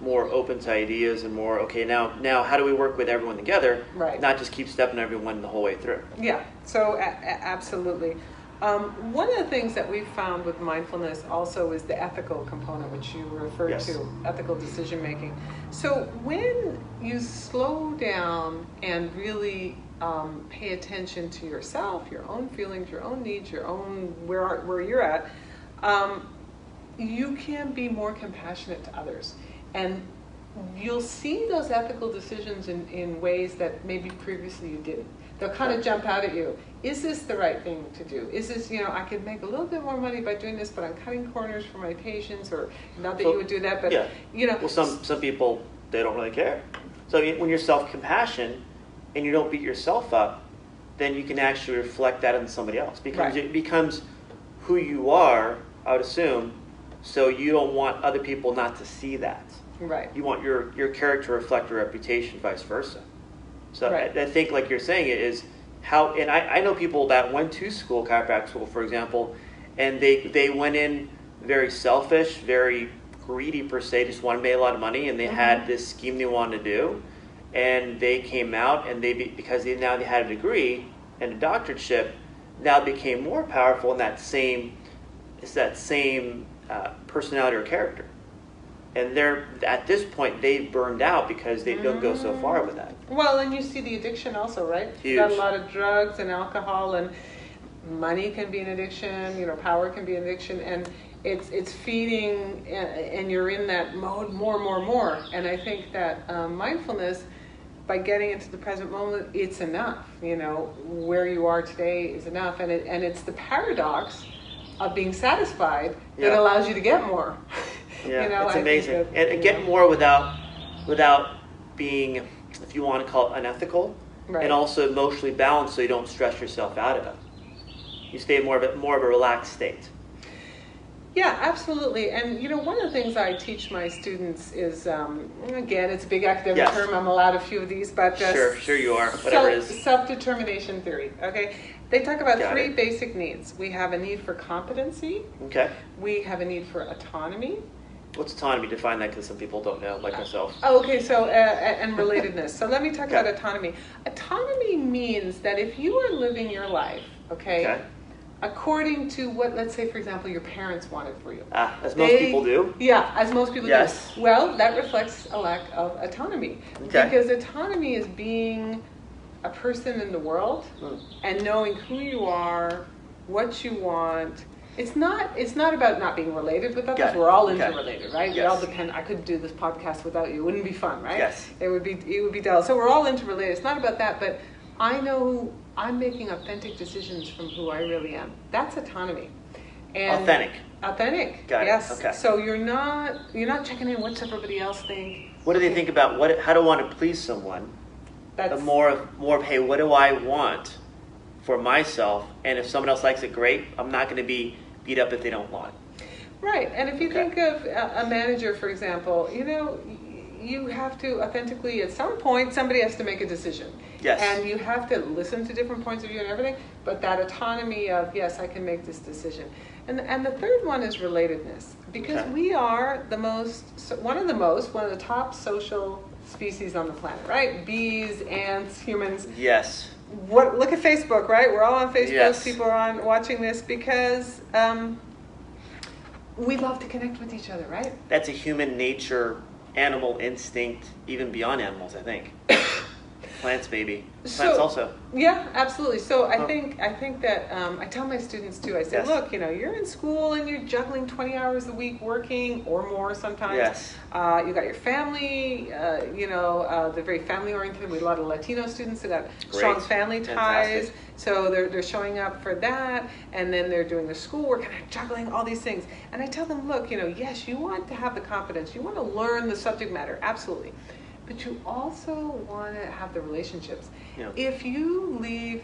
open to ideas and more, okay, now how do we work with everyone together? Right. Not just keep stepping everyone the whole way through. Yeah, so absolutely. One of the things that we've found with mindfulness also is the ethical component, which you referred to, ethical decision making. So when you slow down and really pay attention to yourself, your own feelings, your own needs, your own where you're at, you can be more compassionate to others. And you'll see those ethical decisions in ways that maybe previously you didn't. They'll kind of jump out at you. Is this the right thing to do? Is this, you know, I could make a little bit more money by doing this, but I'm cutting corners for my patients, or not that you would do that, but, you know. Well, some people, they don't really care. So when you're self-compassion and you don't beat yourself up, then you can actually reflect that on somebody else. Because it becomes who you are, I would assume, so you don't want other people not to see that. Right. You want your character to reflect your reputation, vice versa. So I think, like you're saying, it is how, and I know people that went to school, chiropractic school, for example, and they went in very selfish, very greedy per se, just wanted to make a lot of money, and they had this scheme they wanted to do, and they came out, and because now they had a degree and a doctorate, now became more powerful in that same personality or character. And they're at this point they've burned out because they don't go so far with that. Well, and you see the addiction also, right? Huge. You got a lot of drugs and alcohol, and money can be an addiction. Power can be an addiction, and it's feeding, and you're in that mode more. And I think that mindfulness, by getting into the present moment, it's enough. Where you are today is enough, and it's the paradox of being satisfied that allows you to get more. Yeah, it's amazing. And get more without being, if you want to call it, unethical, right. And also emotionally balanced, so you don't stress yourself out of it. You stay more of a relaxed state. Yeah, absolutely. And one of the things I teach my students is, again, it's a big academic term. I'm allowed a few of these, but sure you are. Whatever it is. Self-determination theory. Okay, they talk about Got three it. basic needs. We have a need for competency. Okay. We have a need for autonomy. What's autonomy? Define that, because some people don't know, like myself. Okay, so and relatedness. So let me talk about autonomy. Autonomy means that if you are living your life, okay. According to what, let's say, for example, your parents wanted for you. As most people do. Yeah, as most people do. Well, that reflects a lack of autonomy. Okay. Because autonomy is being a person in the world and knowing who you are, what you want. It's not about not being related with others. We're all interrelated, right? We all depend. I couldn't do this podcast without you. It wouldn't be fun, right? Yes. It would be dull. So we're all interrelated. It's not about that, but I know I'm making authentic decisions from who I really am. That's autonomy. And Authentic. Got it. Yes. Okay. So you're not checking in. What's everybody else think? What do they think about how do I want to please someone? That's more of hey, what do I want for myself? And if someone else likes it, great. I'm not going to be beat up if they don't want. Right. And if you think of a manager, for example, you have to authentically, at some point, somebody has to make a decision. Yes. And you have to listen to different points of view and everything, but that autonomy of, yes, I can make this decision. And the third one is relatedness, because we are one of the top social species on the planet, right? Bees, ants, humans. Yes. Look at Facebook, right? We're all on Facebook. Yes. People are watching this because we love to connect with each other, right? That's a human nature, animal instinct, even beyond animals, I think. Plants, maybe. Plants also. Yeah, absolutely. So I think that I tell my students too. I say, look, you're in school and you're juggling 20 hours a week working or more sometimes. Yes. You got your family. They're very family oriented. We have a lot of Latino students who got strong family ties. Fantastic. So they're showing up for that, and then they're doing the schoolwork and they're juggling all these things. And I tell them, look, yes, you want to have the confidence. You want to learn the subject matter, absolutely. But you also want to have the relationships. Yeah. If you leave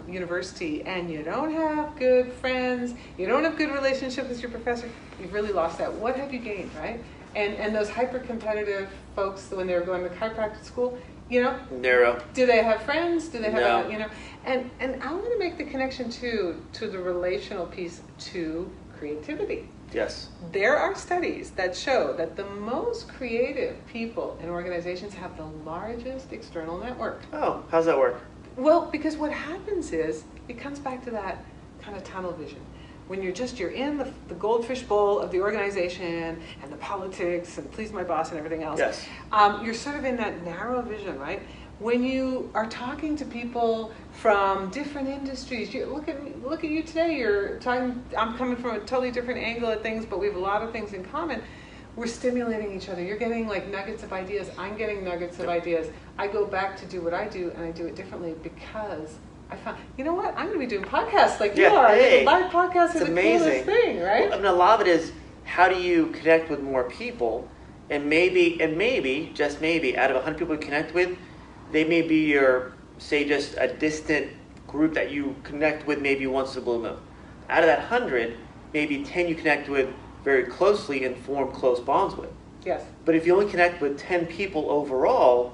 university and you don't have good friends, you don't have good relationship with your professor, you've really lost that. What have you gained, right? And those hyper-competitive folks, when they're going to chiropractic school, Narrow. Do they have friends? Do they have, No. And I want to make the connection to the relational piece to creativity. Yes. There are studies that show that the most creative people in organizations have the largest external network. Oh, how's that work? Well, because what happens is, it comes back to that kind of tunnel vision. When you're in the goldfish bowl of the organization and the politics and please my boss and everything else. Yes. You're sort of in that narrow vision, right? When you are talking to people from different industries, look at you today. You're talking. I'm coming from a totally different angle at things, but we have a lot of things in common. We're stimulating each other. You're getting like nuggets of ideas. I'm getting nuggets of ideas. I go back to do what I do, and I do it differently because I found. You know what? I'm going to be doing podcasts like you are. Hey, live podcasts is the coolest thing, right? Well, a lot of it is how do you connect with more people, and maybe, just maybe, out of 100 people you connect with, they may be your, say, just a distant group that you connect with maybe once in a blue moon. Out of that 100, maybe 10 you connect with very closely and form close bonds with. Yes. But if you only connect with 10 people overall,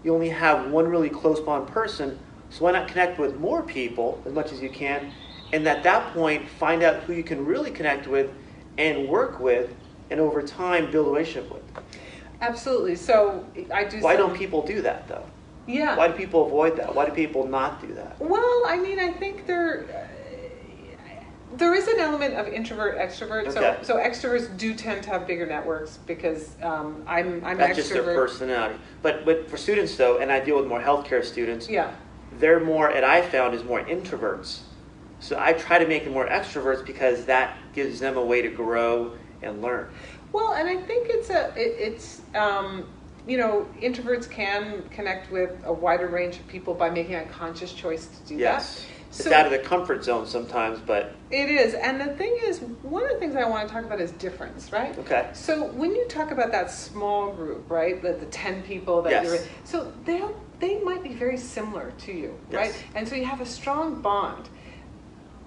you only have one really close bond person, so why not connect with more people as much as you can, and at that point, find out who you can really connect with and work with and over time build a relationship with. Absolutely. So I do. Why don't people do that though? Yeah. Why do people avoid that? Why do people not do that? Well, I mean, I think there is an element of introvert extrovert. Okay. So extroverts do tend to have bigger networks because I'm That's extrovert. just their personality. But for students though, and I deal with more healthcare students. Yeah. They're more, and I found, is more introverts. So I try to make them more extroverts because that gives them a way to grow and learn. Well, and I think introverts can connect with a wider range of people by making a conscious choice to do Yes. that. It's So out of the comfort zone sometimes, but... It is. And the thing is, one of the things I want to talk about is difference, right? Okay. So when you talk about that small group, right, the 10 people that Yes. you're in, so they might be very similar to you, right? Yes. And so you have a strong bond.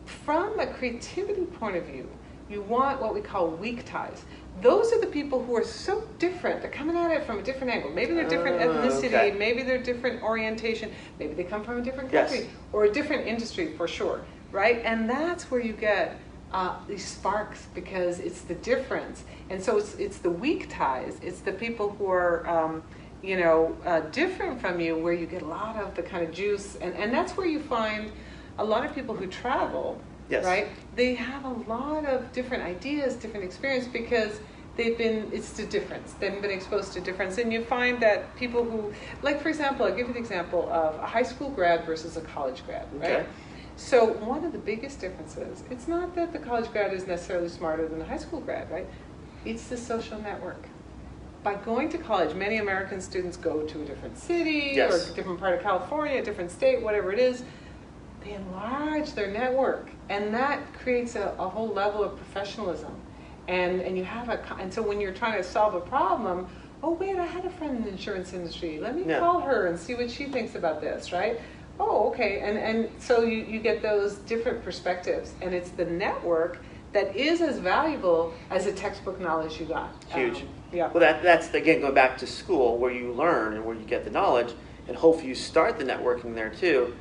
From a creativity point of view, you want what we call weak ties. Those are the people who are so different. They're coming at it from a different angle. Maybe they're different ethnicity. Okay. Maybe they're different orientation. Maybe they come from a different Yes. country or a different industry for sure, right? And that's where you get these sparks because it's the difference. And so it's the weak ties. It's the people who are different from you where you get a lot of the kind of juice. And that's where you find a lot of people who travel. Yes. Right? They have a lot of different ideas, different experience because it's the difference. They've been exposed to difference. And you find that people who, like for example, I'll give you the example of a high school grad versus a college grad, right? Okay. So one of the biggest differences, it's not that the college grad is necessarily smarter than the high school grad, right? It's the social network. By going to college, many American students go to a different city Yes. or a different part of California, a different state, whatever it is. They enlarge their network, and that creates a whole level of professionalism. And you have and so when you're trying to solve a problem, oh wait, I had a friend in the insurance industry. Let me call her and see what she thinks about this, right? Oh, okay. And so you get those different perspectives, and it's the network that is as valuable as the textbook knowledge you got. Huge. Yeah. Well, that's, again, going back to school where you learn and where you get the knowledge, and hopefully you start the networking there too.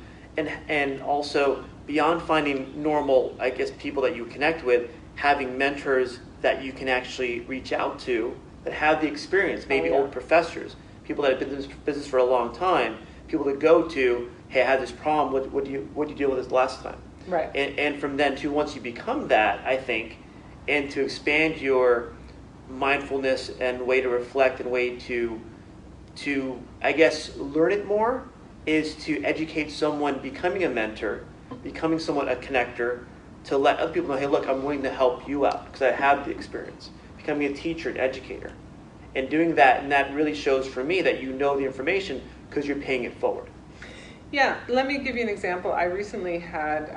And also, beyond finding normal, I guess, people that you connect with, having mentors that you can actually reach out to that have the experience, maybe old professors, people that have been in this business for a long time, people to go to, hey, I had this problem, what do you deal with this last time? Right. And from then to once you become that, I think, and to expand your mindfulness and way to reflect and way to I guess, learn it more, is to educate someone becoming a mentor, becoming someone a connector, to let other people know, hey, look, I'm willing to help you out because I have the experience. Becoming a teacher, an educator. And doing that, and that really shows for me that you know the information because you're paying it forward. Yeah, let me give you an example. I recently had,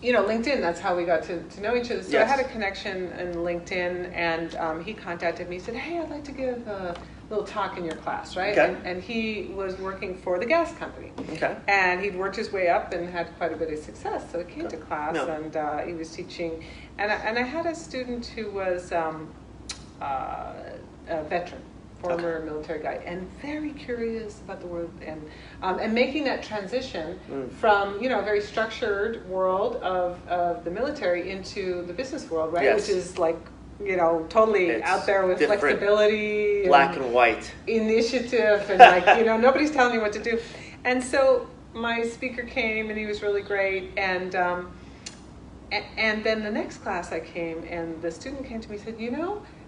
LinkedIn, that's how we got to know each other. So Yes. I had a connection in LinkedIn, and he contacted me. He said, hey, I'd like to give a little talk in your class, right? Okay. And he was working for the gas company. Okay. And he'd worked his way up and had quite a bit of success. So he came to class, and he was teaching. And I had a student who was a veteran, former military guy, and very curious about the world, and making that transition from a very structured world of the military into the business world, right? Yes. Which is like totally It's out there with different. flexibility, Black and white. initiative, and nobody's telling you what to do. And so my speaker came, and he was really great, and then the next class I came, and the student came to me and said,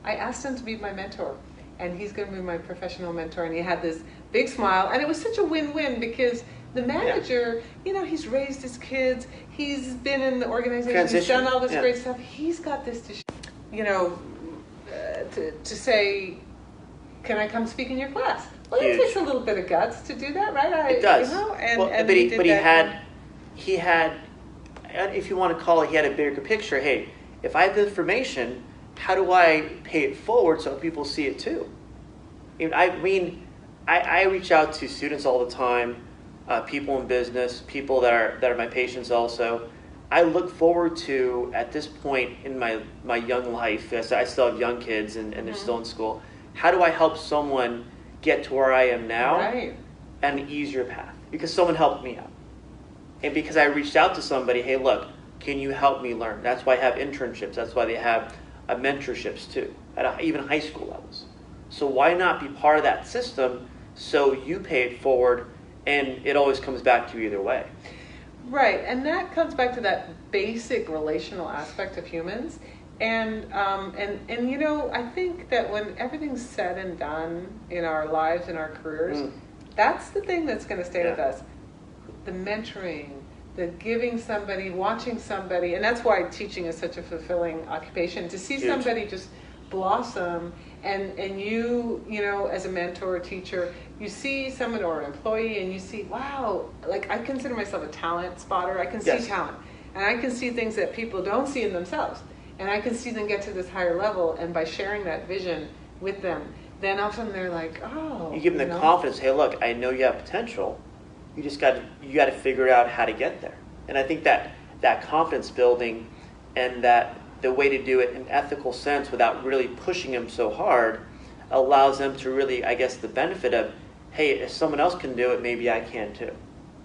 I asked him to be my mentor, and he's going to be my professional mentor. And he had this big smile, and it was such a win-win because the manager, he's raised his kids, he's been in the organization, he's done all this great stuff. He's got this to say, can I come speak in your class? Well, it takes a little bit of guts to do that, right? It does. He had, if you want to call it, he had a bigger picture. Hey, if I have the information, how do I pay it forward so people see it too? I reach out to students all the time, people in business, people that are my patients also. I look forward to, at this point in my young life, as I still have young kids and they're still in school, how do I help someone get to where I am now and an easier path? Because someone helped me out. And because I reached out to somebody, hey, look, can you help me learn? That's why I have internships. That's why they have mentorships too, at even high school levels. So why not be part of that system so you pay it forward and it always comes back to you either way? Right, and that comes back to that basic relational aspect of humans. And you know, I think that when everything's said and done in our lives and our careers, that's the thing that's going to stay with us. The mentoring, the giving somebody, watching somebody, and that's why teaching is such a fulfilling occupation. To see somebody just blossom, and you know, as a mentor or teacher, you see someone or an employee, and you see, wow, like I consider myself a talent spotter. I can see talent, and I can see things that people don't see in themselves. And I can see them get to this higher level, and by sharing that vision with them, then often they're like, oh. You give them the confidence, hey, look, I know you have potential. You just got to figure out how to get there. And I think that confidence building and that the way to do it in an ethical sense without really pushing them so hard allows them to really, I guess, the benefit of, hey, if someone else can do it, maybe I can too.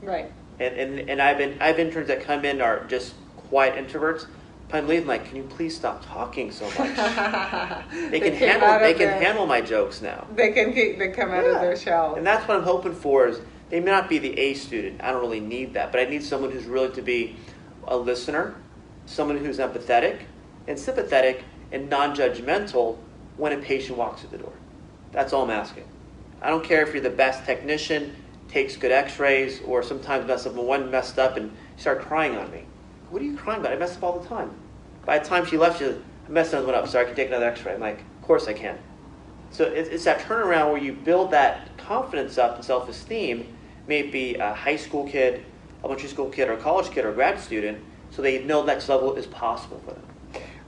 Right. And I've interns that come in are just quiet introverts. I'm leaving like, can you please stop talking so much? They can handle my jokes now. They come out of their shell. And that's what I'm hoping for is they may not be the A student. I don't really need that, but I need someone who's really to be a listener, someone who's empathetic and sympathetic and non-judgmental when a patient walks through the door. That's all I'm asking. I don't care if you're the best technician, takes good x-rays, or sometimes one messed up and you start crying on me. What are you crying about? I mess up all the time. By the time she left, I messed another one up. Sorry, I can take another x-ray. I'm like, of course I can. So it's that turnaround where you build that confidence up and self-esteem, maybe a high school kid, elementary school kid, or a college kid, or a grad student, so they know next level is possible for them.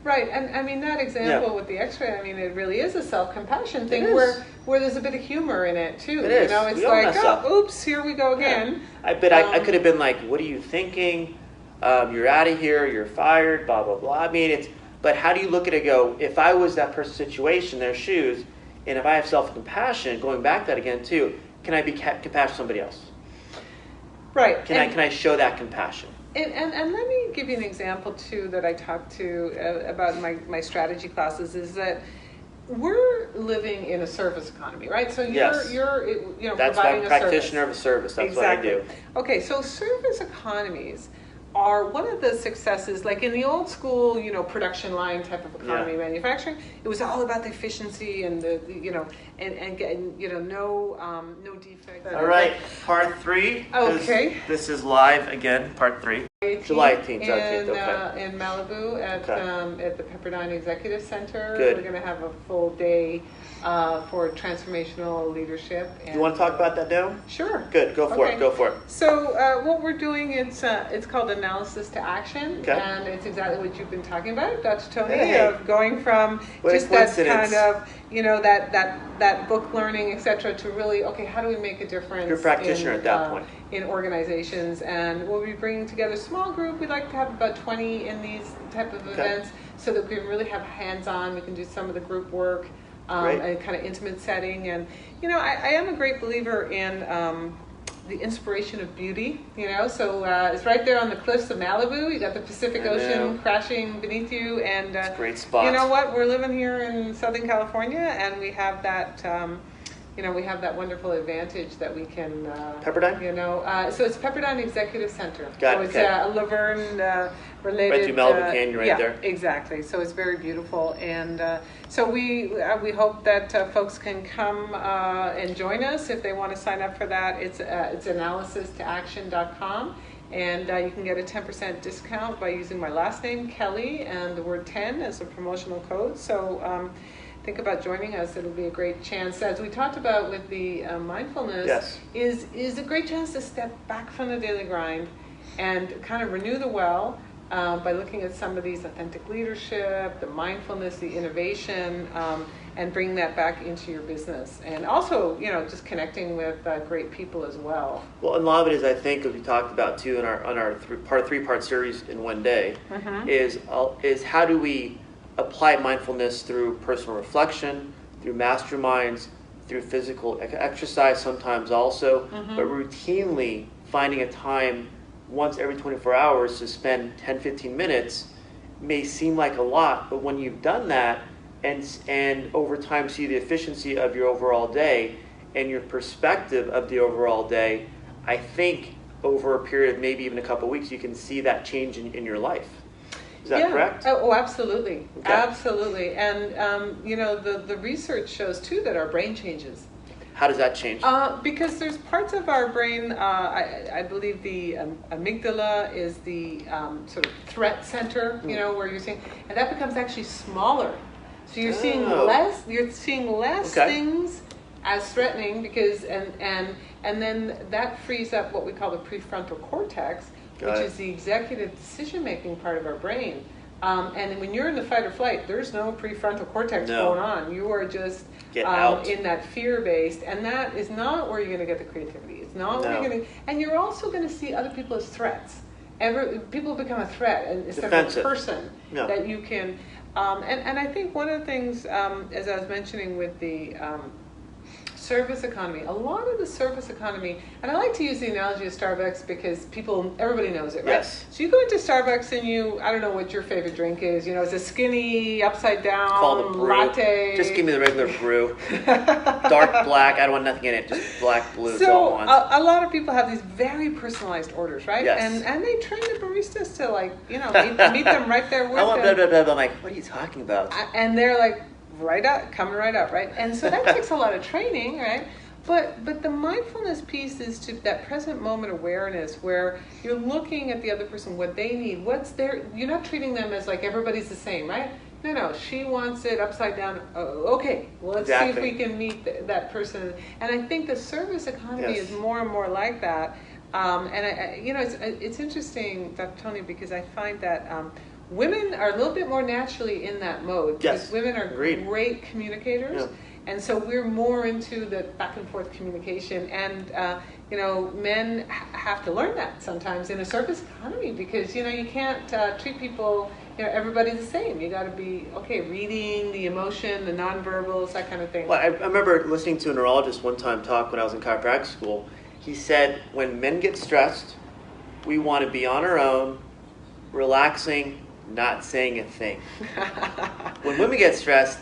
Right, and I mean that example with the x-ray, I mean it really is a self-compassion thing where there's a bit of humor in it too. It is. You know, it's we all like, mess up. Oops, here we go again. I bet I could have been like, what are you thinking? You're out of here, you're fired, blah, blah, blah. I mean, but how do you look at it and go, if I was that person's situation, their shoes, and if I have self-compassion, going back to that again too, can I be compassionate to somebody else? Right. Can I show that compassion? And let me give you an example too that I talked to about my strategy classes is that we're living in a service economy, right? So you're that's providing why I'm a practitioner of a service. That's exactly what I do. Okay, so service economies are one of the successes, like in the old school, production line type of economy, manufacturing. It was all about the efficiency and the and getting no defect. All right, part 3. Okay. This is live again, part 3. July 18th. In Malibu at the Pepperdine Executive Center. Good. We're going to have a full day for transformational leadership. And, you want to talk about that now? Sure. Good. Go for it. So what we're doing, it's called analysis to action, and it's exactly what you've been talking about, Dr. Tony, of going from just that kind of that book learning, etc., to really how do we make a difference? You're a practitioner at that point. In organizations, and we'll be bringing together a small group. We'd like to have about 20 in these type of events, so that we can really have hands-on. We can do some of the group work. And kind of intimate setting, and I am a great believer in the inspiration of beauty. So it's right there on the cliffs of Malibu. You got the Pacific Ocean crashing beneath you, and it's a great spot. You know what? We're living here in Southern California, and we have that. We have that wonderful advantage that we can. Pepperdine. So it's Pepperdine Executive Center. Got it. So it's a Laverne related. Right through Malibu Canyon, right there. Exactly. So it's very beautiful, and so we hope that folks can come and join us if they want to sign up for that. It's analysistoaction.com, and you can get a 10% discount by using my last name Kelly and the word 10 as a promotional code. So. Think about joining us. It'll be a great chance, as we talked about with the mindfulness, is a great chance to step back from the daily grind and kind of renew the well by looking at some of these authentic leadership, the mindfulness, the innovation, and bring that back into your business. And also, just connecting with great people as well. Well, and a lot of it is, I think, as we talked about too in our three-part series in one day, is how do we apply mindfulness through personal reflection, through masterminds, through physical exercise sometimes also, but routinely finding a time once every 24 hours to spend 10-15 minutes may seem like a lot, but when you've done that and over time see the efficiency of your overall day and your perspective of the overall day, I think over a period of maybe even a couple of weeks, you can see that change in your life. Is that correct? Oh, absolutely. Okay. Absolutely. And, the research shows, too, that our brain changes. How does that change? Because there's parts of our brain, I believe the amygdala is the sort of threat center, where you're seeing, and that becomes actually smaller. So you're seeing less. You're seeing less things as threatening because, and then that frees up what we call the prefrontal cortex, which is the executive decision-making part of our brain. And when you're in the fight or flight, there's no prefrontal cortex going on. You are just in that fear-based, and that is not where you're going to get the creativity. It's not where you're going to, and you're also going to see other people as threats. People become a threat instead of a person that you can. And I think one of the things, as I was mentioning with the service economy, a lot of the service economy, and I like to use the analogy of Starbucks because everybody knows it, right? Yes. So you go into Starbucks and I don't know what your favorite drink is, it's a skinny, upside down Call it brew. Latte. Just give me the regular brew. Dark black, I don't want nothing in it, just black, blue, so all at once. A lot of people have these very personalized orders, right? Yes. And they train the baristas to meet them right there with I want them. blah, blah, blah. I'm like, what are you talking about? And they're like, coming right up, right? And so that takes a lot of training, right? But the mindfulness piece is to that present moment awareness where you're looking at the other person, what they need, you're not treating them as like everybody's the same, right? No, she wants it upside down. Oh, okay, well, let's see if we can meet that person. And I think the service economy is more and more like that. It's interesting, Dr. Tony, because I find that women are a little bit more naturally in that mode. Because women are great communicators. Yeah. And so we're more into the back and forth communication. And, men have to learn that sometimes in a service economy because, you can't treat people, everybody's the same. You got to be, reading the emotion, the nonverbals, that kind of thing. Well, I remember listening to a neurologist one time talk when I was in chiropractic school. He said, when men get stressed, we want to be on our own, relaxing, not saying a thing. When women get stressed,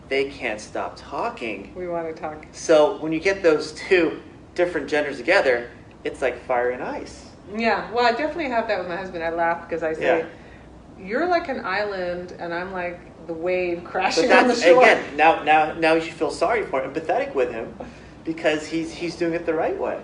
they can't stop talking. We want to talk. So when you get those two different genders together, it's like fire and ice. Yeah, well, I definitely have that with my husband. I laugh because I say, you're like an island and I'm like the wave crashing on the shore. Again, now you should feel sorry for him, empathetic with him because he's doing it the right way.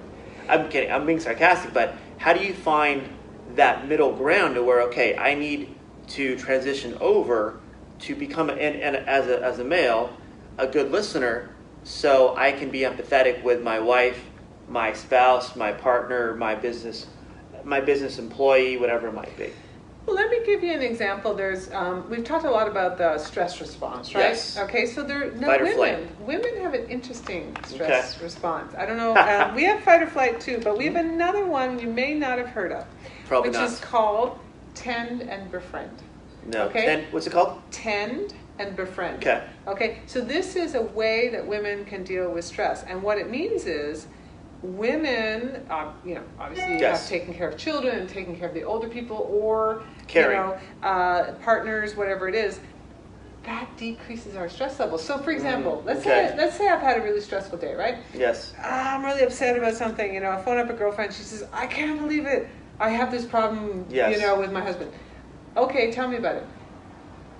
I'm kidding, I'm being sarcastic, but how do you find that middle ground to where, I need to transition over to become, as a male, a good listener so I can be empathetic with my wife, my spouse, my partner, my business employee, whatever it might be. Well, let me give you an example. There's we've talked a lot about the stress response, right? Yes. Okay, so women have an interesting stress response. I don't know. We have fight or flight too, but we have another one you may not have heard of, which is called tend and befriend. No. Okay. What's it called? Tend and befriend. Okay. Okay. So this is a way that women can deal with stress, and what it means is women, obviously have taken care of children and taking care of the older people, or partners, whatever it is. That decreases our stress levels. So, for example, let's say I've had a really stressful day, right? Yes. I'm really upset about something. I phone up a girlfriend. She says, "I can't believe it. I have this problem. With my husband." Okay, tell me about it.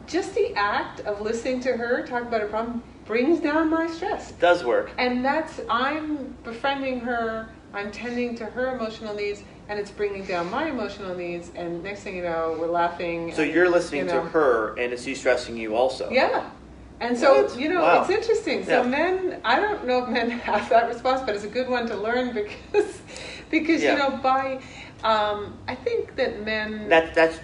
Just the act of listening to her talk about her problem brings down my stress. It does work. And I'm befriending her, I'm tending to her emotional needs, and it's bringing down my emotional needs, and next thing you know, we're laughing. So you're listening to her, and it's de-stressing you also. Yeah. And so, it's interesting. So men, I don't know if men have that response, but it's a good one to learn because by... I think that men. That's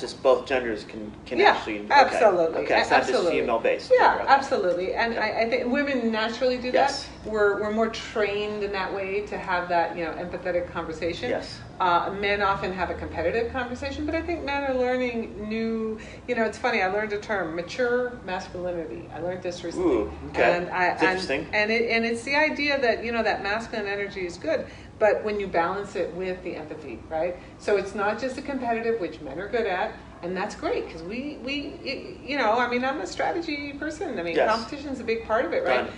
just both genders can actually. Absolutely. Okay, it's not just female based. Yeah, absolutely. And I think women naturally do that. We're more trained in that way to have that empathetic conversation. Yes. Men often have a competitive conversation, but I think men are learning new. It's funny. I learned a term, mature masculinity. I learned this recently. Ooh, okay. And it's interesting. And it's the idea that that masculine energy is good, but when you balance it with the empathy, right? So it's not just a competitive, which men are good at, and that's great because I mean, I'm a strategy person. I mean, Yes. competition's a big part of it, right? Done.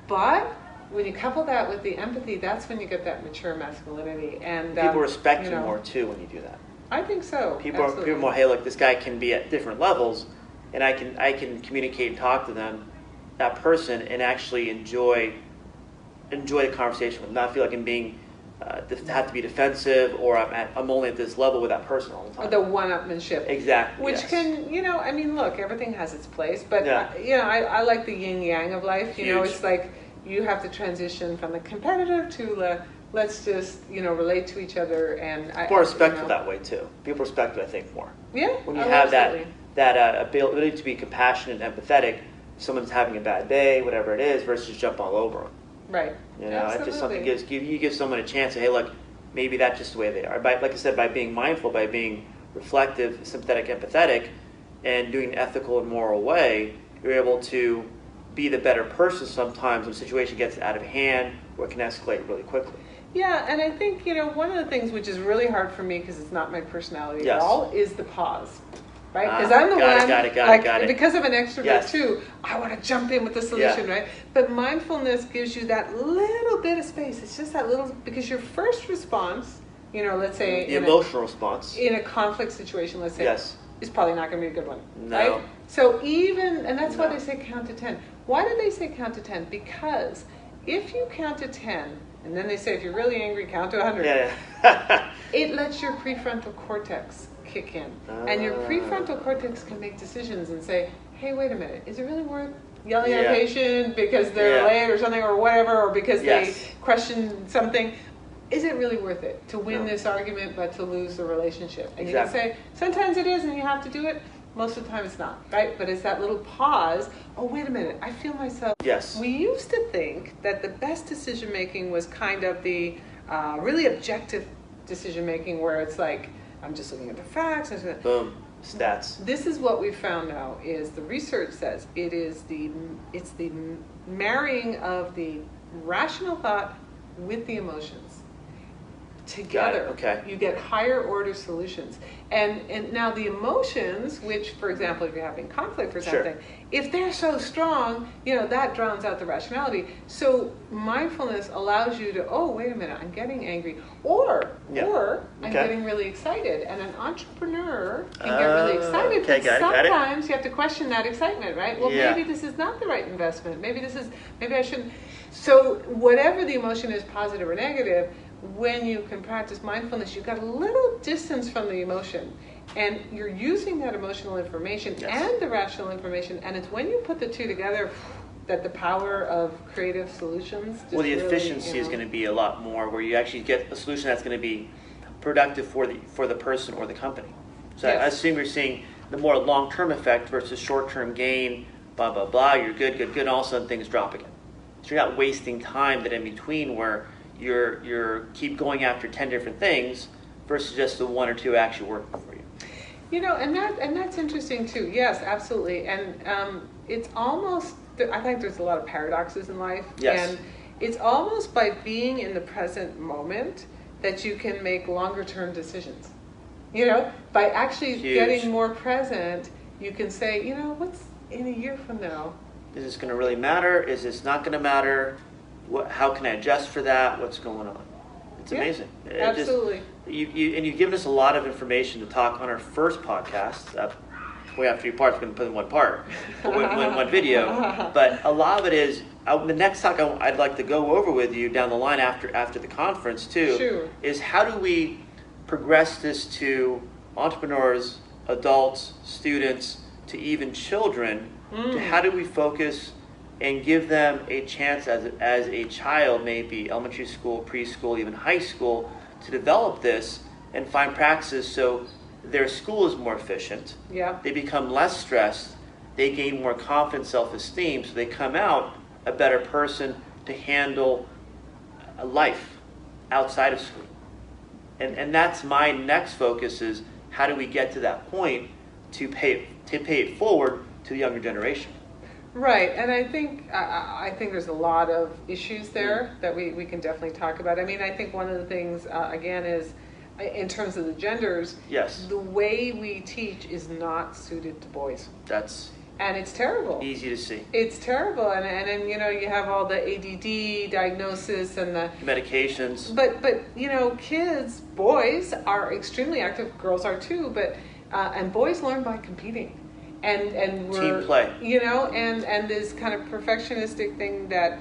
But when you couple that with the empathy, that's when you get that mature masculinity. And People respect you you know, more too when you do that. I think so. People are more, hey, look, this guy can be at different levels, and I can communicate and talk to them, that person, and actually enjoy the conversation with them. Not feel like I'm being have to be defensive, or I'm only at this level with that person all the time. The one-upmanship. Exactly. Which yes. can, I mean, look, everything has its place, but Yeah. I like the yin-yang of life. You know, Huge. it's like you have to transition from the competitive to let's just, relate to each other. And More respectful that way too. People respect it, I think, more. Yeah. When you have absolutely. that ability to be compassionate and empathetic, someone's having a bad day, whatever it is, versus jump all over them. Right. It's just something you give someone a chance to, hey, look, maybe that's just the way they are. Like I said, by being mindful, by being reflective, sympathetic, empathetic, and doing an ethical and moral way, you're able to be the better person sometimes when a situation gets out of hand or can escalate really quickly. Yeah, and I think, one of the things which is really hard for me because it's not my personality Yes. at all is the pause. Right? Because I'm the got it. because I'm an extrovert Yes. too, I want to jump in with the solution, right? But mindfulness gives you that little bit of space. It's just that little, because your first response, let's say The emotional response. In a conflict situation, let's say, Yes. is probably not going to be a good one. No. Right? So and that's why they say count to 10. Why do they say count to 10? Because if you count to 10, and then they say if you're really angry, count to 100. Yeah. It lets your prefrontal cortex kick in. And your prefrontal cortex can make decisions and say, hey, wait a minute, is it really worth yelling at a patient because they're late or something or whatever, or because they question something? Is it really worth it to win this argument but to lose the relationship? And you can say, sometimes it is and you have to do it. Most of the time it's not, right? But it's that little pause. Oh, wait a minute, I feel myself. Yes. We used to think that the best decision making was kind of the really objective decision making where it's like, I'm just looking at the facts. Boom. Stats. This is what we found now is the research says it's the marrying of the rational thought with the emotions. Together, Okay. You get higher order solutions. And now the emotions, which, for example, if you're having conflict or something, if they're so strong, that drowns out the rationality. So mindfulness allows you to, oh, wait a minute, I'm getting angry. Or I'm getting really excited. And an entrepreneur can get really excited. But sometimes you have to question that excitement, right? Well, maybe this is not the right investment. Maybe I shouldn't. So whatever the emotion is, positive or negative, when you can practice mindfulness, you've got a little distance from the emotion. And you're using that emotional information and the rational information. And it's when you put the two together that the power of creative solutions just the efficiency is going to be a lot more, where you actually get a solution that's going to be productive for the person or the company. So I assume you're seeing the more long-term effect versus short-term gain, blah, blah, blah. You're good, and all of a sudden things drop again. So you're not wasting time that in between where you're keep going after 10 different things versus just the one or two actually working for you. And that's interesting too. Yes, absolutely. And it's almost, I think there's a lot of paradoxes in life. Yes. And it's almost by being in the present moment that you can make longer term decisions. By actually getting more present, you can say, what's in a year from now? Is this going to really matter? Is this not going to matter? How can I adjust for that? What's going on? It's amazing. Absolutely. You've given us a lot of information to talk on our first podcast. We have 3 parts. We're going to put in one part, one video. But a lot of it is the next talk I'd like to go over with you down the line after the conference too. Sure. Is how do we progress this to entrepreneurs, adults, students, to even children? To how do we focus and give them a chance as a child, maybe elementary school, preschool, even high school, to develop this and find practices so their school is more efficient. Yeah. They become less stressed. They gain more confidence, self-esteem, so they come out a better person to handle a life outside of school. And that's my next focus is how do we get to that point to pay it forward to the younger generation. Right, and I think there's a lot of issues there that we can definitely talk about. I mean, I think one of the things again is in terms of the genders, Yes. the way we teach is not suited to boys. And it's terrible. Easy to see. It's terrible, and then you have all the ADD diagnosis and the medications. But kids, boys are extremely active. Girls are too, but and boys learn by competing, and we're, team play. And this kind of perfectionistic thing that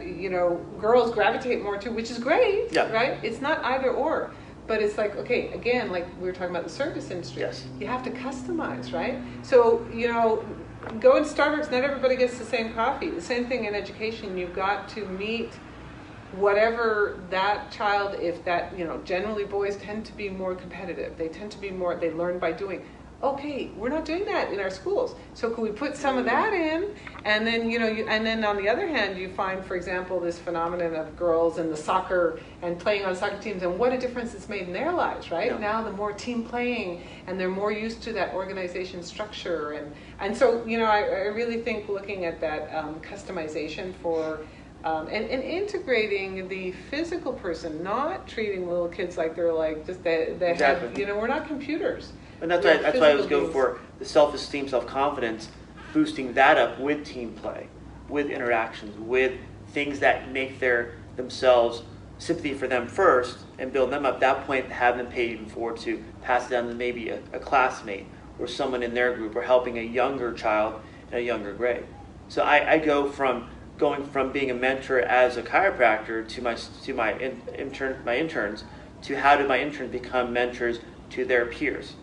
girls gravitate more to, which is great. Yeah. Right. It's not either or. But it's like, okay, again, like we were talking about the service industry. Yes. You have to customize, right? So, go in Starbucks, not everybody gets the same coffee. The same thing in education. You've got to meet whatever that child, if that, generally boys tend to be more competitive. They tend to be more, they learn by doing. Okay, we're not doing that in our schools. So can we put some of that in? And then, and then on the other hand, you find, for example, this phenomenon of girls and the soccer and playing on soccer teams and what a difference it's made in their lives, right? Yeah. Now the more team playing and they're more used to that organization structure. And so, I really think looking at that customization for and integrating the physical person, not treating little kids like they're like just they Exactly. have, we're not computers. And that's why I always go beings. for the self-esteem, self-confidence, boosting that up with team play, with interactions, with things that make themselves sympathy for them first and build them up. At that point, have them pay even forward to pass it down to maybe a classmate or someone in their group or helping a younger child in a younger grade. So I go from going from being a mentor as a chiropractor to my interns to how do my interns become mentors to their peers.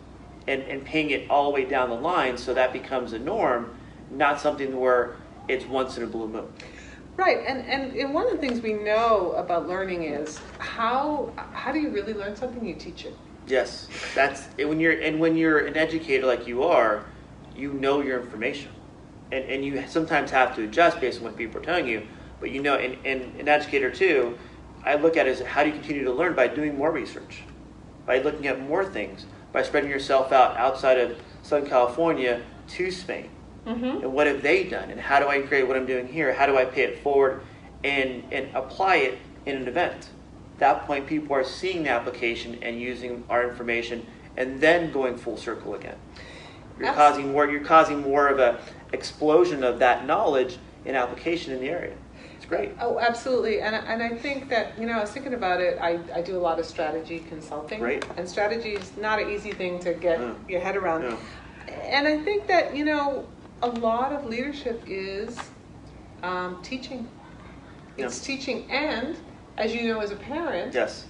And paying it all the way down the line so that becomes a norm, not something where it's once in a blue moon. Right, and one of the things we know about learning is how do you really learn something? You teach it. Yes, that's when you're an educator like you are, you know your information, and you sometimes have to adjust based on what people are telling you. But and an educator too, I look at it as how do you continue to learn by doing more research, by looking at more things. By spreading yourself out outside of Southern California to Spain. Mm-hmm. And what have they done? And how do I integrate what I'm doing here? How do I pay it forward and apply it in an event? At that point, people are seeing the application and using our information and then going full circle again. You're causing more of a explosion of that knowledge and application in the area. It's great. Oh, absolutely. And I think that, I was thinking about it, I do a lot of strategy consulting. Great. And strategy is not an easy thing to get your head around. No. And I think that, a lot of leadership is teaching. It's teaching. And, as you know as a parent, yes.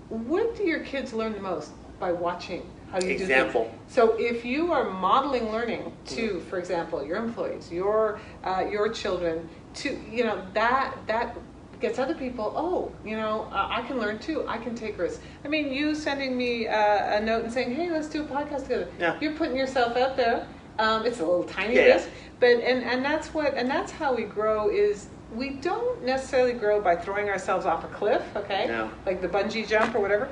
What do your kids learn the most? By watching. How do you Example. do things. So if you are modeling learning to, for example, your employees, your children, to that gets other people. I can learn too. I can take risks. I mean, you sending me a note and saying, "Hey, let's do a podcast together." Yeah. You're putting yourself out there. It's a little tiny Yeah. risk, but and that's how we grow. Is we don't necessarily grow by throwing ourselves off a cliff, okay? No. Like the bungee jump or whatever.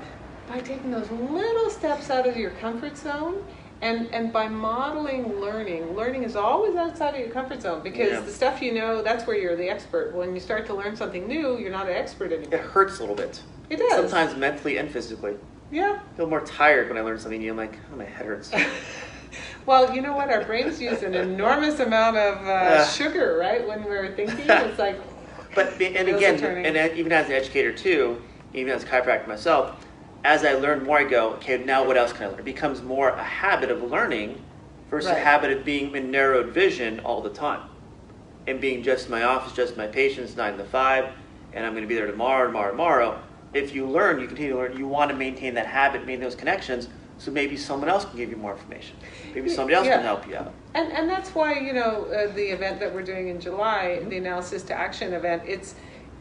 By taking those little steps out of your comfort zone and by modeling learning is always outside of your comfort zone because the stuff that's where you're the expert. When you start to learn something new, you're not an expert anymore. It hurts a little bit. It does. Sometimes mentally and physically. Yeah. I feel more tired when I learn something new. I'm like, oh, my head hurts. Well, you know what? Our brains use an enormous amount of sugar, right? When we're thinking, it's like. And even as an educator too, even as a chiropractor myself, as I learn more, I go, okay, now what else can I learn? It becomes more a habit of learning versus a habit of being in narrowed vision all the time. And being just in my office, just in my patients, 9 to 5, and I'm going to be there tomorrow. If you learn, you continue to learn, you want to maintain that habit, maintain those connections, so maybe someone else can give you more information. Maybe somebody else can help you out. And that's why, the event that we're doing in July, the Analysis to Action event,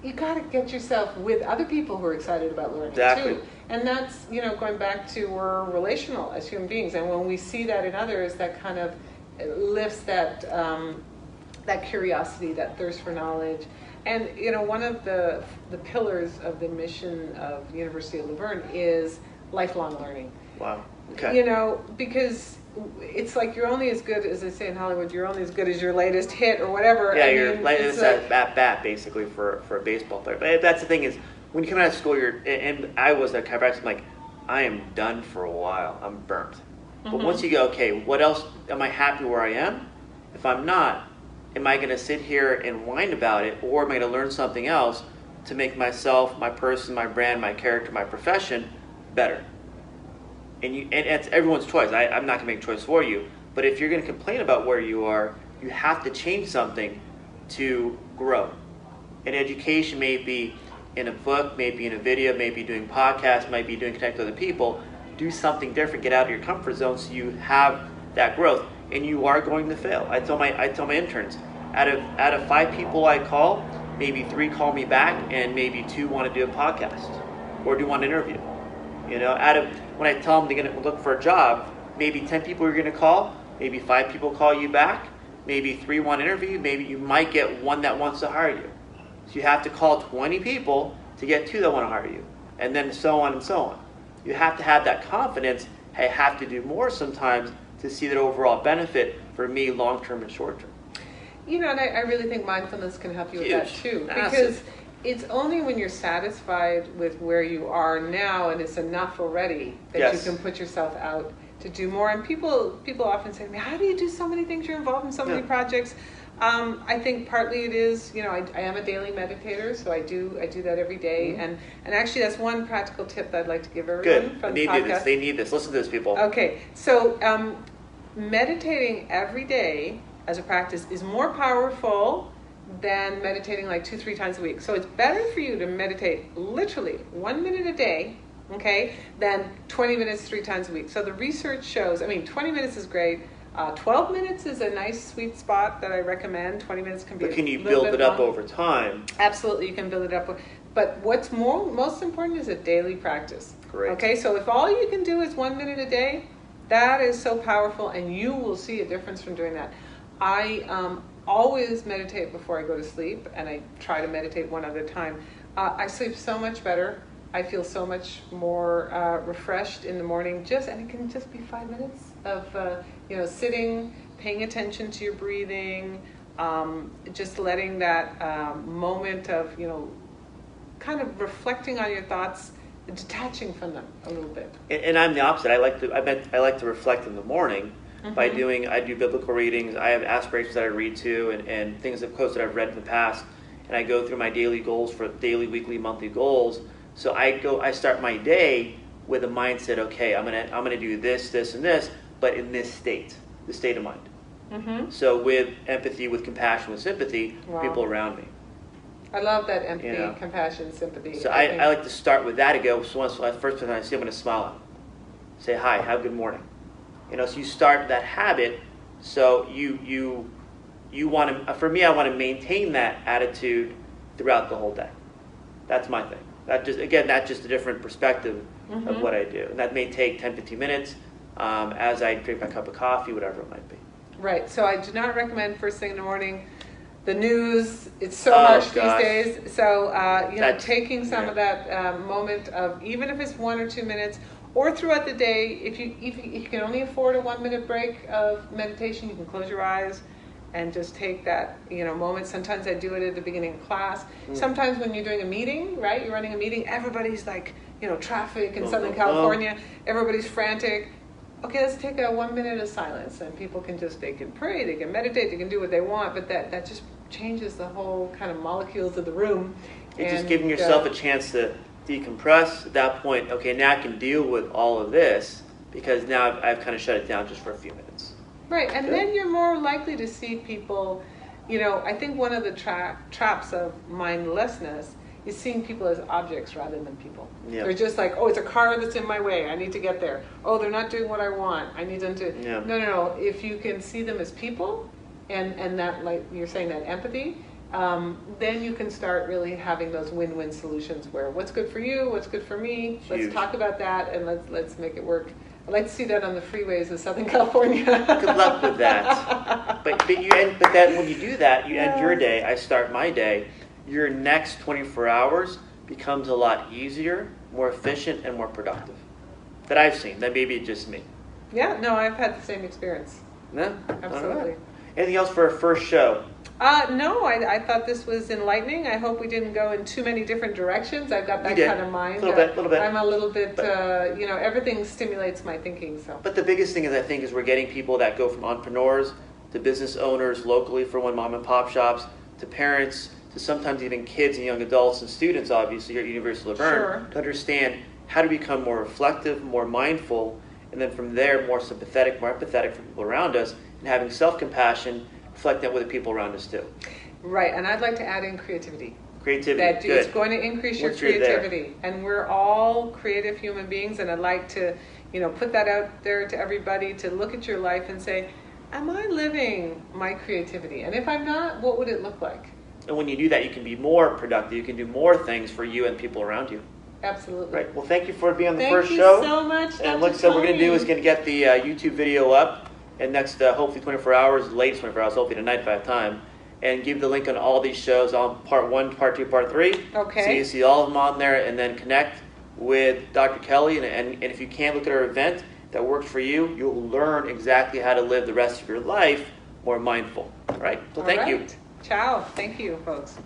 you got to get yourself with other people who are excited about learning too. And that's, going back to we're relational as human beings. And when we see that in others, that kind of lifts that curiosity, that thirst for knowledge. And, one of the pillars of the mission of the University of Laverne is lifelong learning. Wow. Okay. Because it's like you're only as good, as they say in Hollywood, you're only as good as your latest hit or whatever. Yeah, you're latest at bat basically for a baseball player. But that's the thing is, when you come out of school, and I was a chiropractor, I'm like, I am done for a while. I'm burnt. But once you go, okay, what else? Am I happy where I am? If I'm not, am I going to sit here and whine about it, or am I going to learn something else to make myself, my person, my brand, my character, my profession better? And it's everyone's choice. I'm not going to make a choice for you. But if you're going to complain about where you are, you have to change something to grow. And education may be in a book, maybe in a video, maybe doing podcasts, might be doing connect with other people. Do something different. Get out of your comfort zone so you have that growth. And you are going to fail. I tell my interns, out of 5 people I call, maybe 3 call me back, and maybe 2 want to do a podcast or do want an interview. You know, when I tell them they're going to look for a job, maybe 10 people you're going to call, maybe 5 people call you back, maybe 3 want to interview, maybe you might get 1 that wants to hire you. So you have to call 20 people to get 2 that want to hire you, and then so on and so on. You have to have that confidence. I have to do more sometimes to see that overall benefit for me long-term and short-term. You know, and I really think mindfulness can help you with that too. Massive. Because it's only when you're satisfied with where you are now and it's enough already that you can put yourself out to do more. And people often say to me, how do you do so many things? You're involved in so many projects. I think partly it is, you know, I am a daily meditator, so I do that every day. And actually that's one practical tip that I'd like to give everyone from the podcast. They need this. Listen to this, people. Okay, so meditating every day as a practice is more powerful than meditating like 2-3 times a week. So it's better for you to meditate literally 1 minute a day, okay, than 20 minutes 3 times a week. So the research shows, 20 minutes is great. 12 minutes is a nice sweet spot that I recommend. 20 minutes can be. But can you build it up over time? Absolutely, you can build it up. But what's most important is a daily practice. Great. Okay, so if all you can do is 1 minute a day, that is so powerful, and you will see a difference from doing that. I always meditate before I go to sleep, and I try to meditate one other time. I sleep so much better. I feel so much more refreshed in the morning. And it can just be 5 minutes of sitting, paying attention to your breathing, just letting that moment of kind of reflecting on your thoughts, detaching from them a little bit. And I'm the opposite. I like to reflect in the morning. I do biblical readings. I have aspirations that I read to, and things of quotes that I've read in the past, and I go through my daily goals for daily, weekly, monthly goals. So I start my day with a mindset. Okay, I'm gonna do this, this, and this, but in this state, the state of mind. So with empathy, with compassion, with sympathy, people around me. I love that empathy, compassion, sympathy. So I like to start with that and go. So the first person I see, I'm going to smile at them. Say hi, have a good morning. So you start that habit. So you want to. For me, I want to maintain that attitude throughout the whole day. That's my thing. That's just a different perspective of what I do, and that may take 10-15 minutes as I drink my cup of coffee, whatever it might be. Right. So I do not recommend first thing in the morning. The news, it's so much these days. So, taking some of that moment of, even if it's 1 or 2 minutes, or throughout the day, if you can only afford a 1 minute break of meditation, you can close your eyes and just take that, moment. Sometimes I do it at the beginning of class. Sometimes when you're doing a meeting, right? You're running a meeting, everybody's like, traffic in Southern California, everybody's frantic. Okay, let's take a 1 minute of silence, and people they can pray, they can meditate, they can do what they want, but that just changes the whole kind of molecules of the room. It's just giving yourself a chance to decompress. At that point, okay, now I can deal with all of this because now I've kind of shut it down just for a few minutes. Right, and then you're more likely to see people, I think one of the traps of mindlessness is seeing people as objects rather than people. Yeah. They're just like, it's a car that's in my way, I need to get there. Oh, they're not doing what I want, I need them to... Yeah. No. If you can see them as people, and that, like you're saying, that empathy, then you can start really having those win-win solutions where what's good for you, what's good for me, let's talk about that, and let's make it work. I'd like to see that on the freeways of Southern California. Good luck with that. But then when you do that, you end your day, I start my day, your next 24 hours becomes a lot easier, more efficient, and more productive. That I've seen. That may be just me. Yeah, no, I've had the same experience. No? Absolutely. All right. Anything else for our first show? No, I thought this was enlightening. I hope we didn't go in too many different directions. I've got that kind of mind. A little bit. I'm a little bit, everything stimulates my thinking. So. But the biggest thing is, I think, is we're getting people that go from entrepreneurs to business owners locally for one mom and pop shops, to parents, to sometimes even kids and young adults and students, obviously, at University of Laverne, to understand how to become more reflective, more mindful, and then from there, more sympathetic, more empathetic for people around us, and having self-compassion, reflect that with the people around us too. Right, and I'd like to add in creativity. Creativity, that good. It's going to increase your creativity, and we're all creative human beings. And I'd like to, put that out there to everybody to look at your life and say, am I living my creativity? And if I'm not, what would it look like? And when you do that, you can be more productive. You can do more things for you and people around you. Absolutely. Right. Well, thank you for being on the first show. Thank you so much. And like I said, we're going to do is going to get the YouTube video up, and next, hopefully 24 hours, latest 24 hours, hopefully tonight if I have time, and give the link on all these shows, on part 1, part 2, part 3. Okay. So you see all of them on there, and then connect with Dr. Kelly, and if you can, look at our event that works for you. You'll learn exactly how to live the rest of your life more mindful. All right? So thank you. Ciao. Thank you, folks.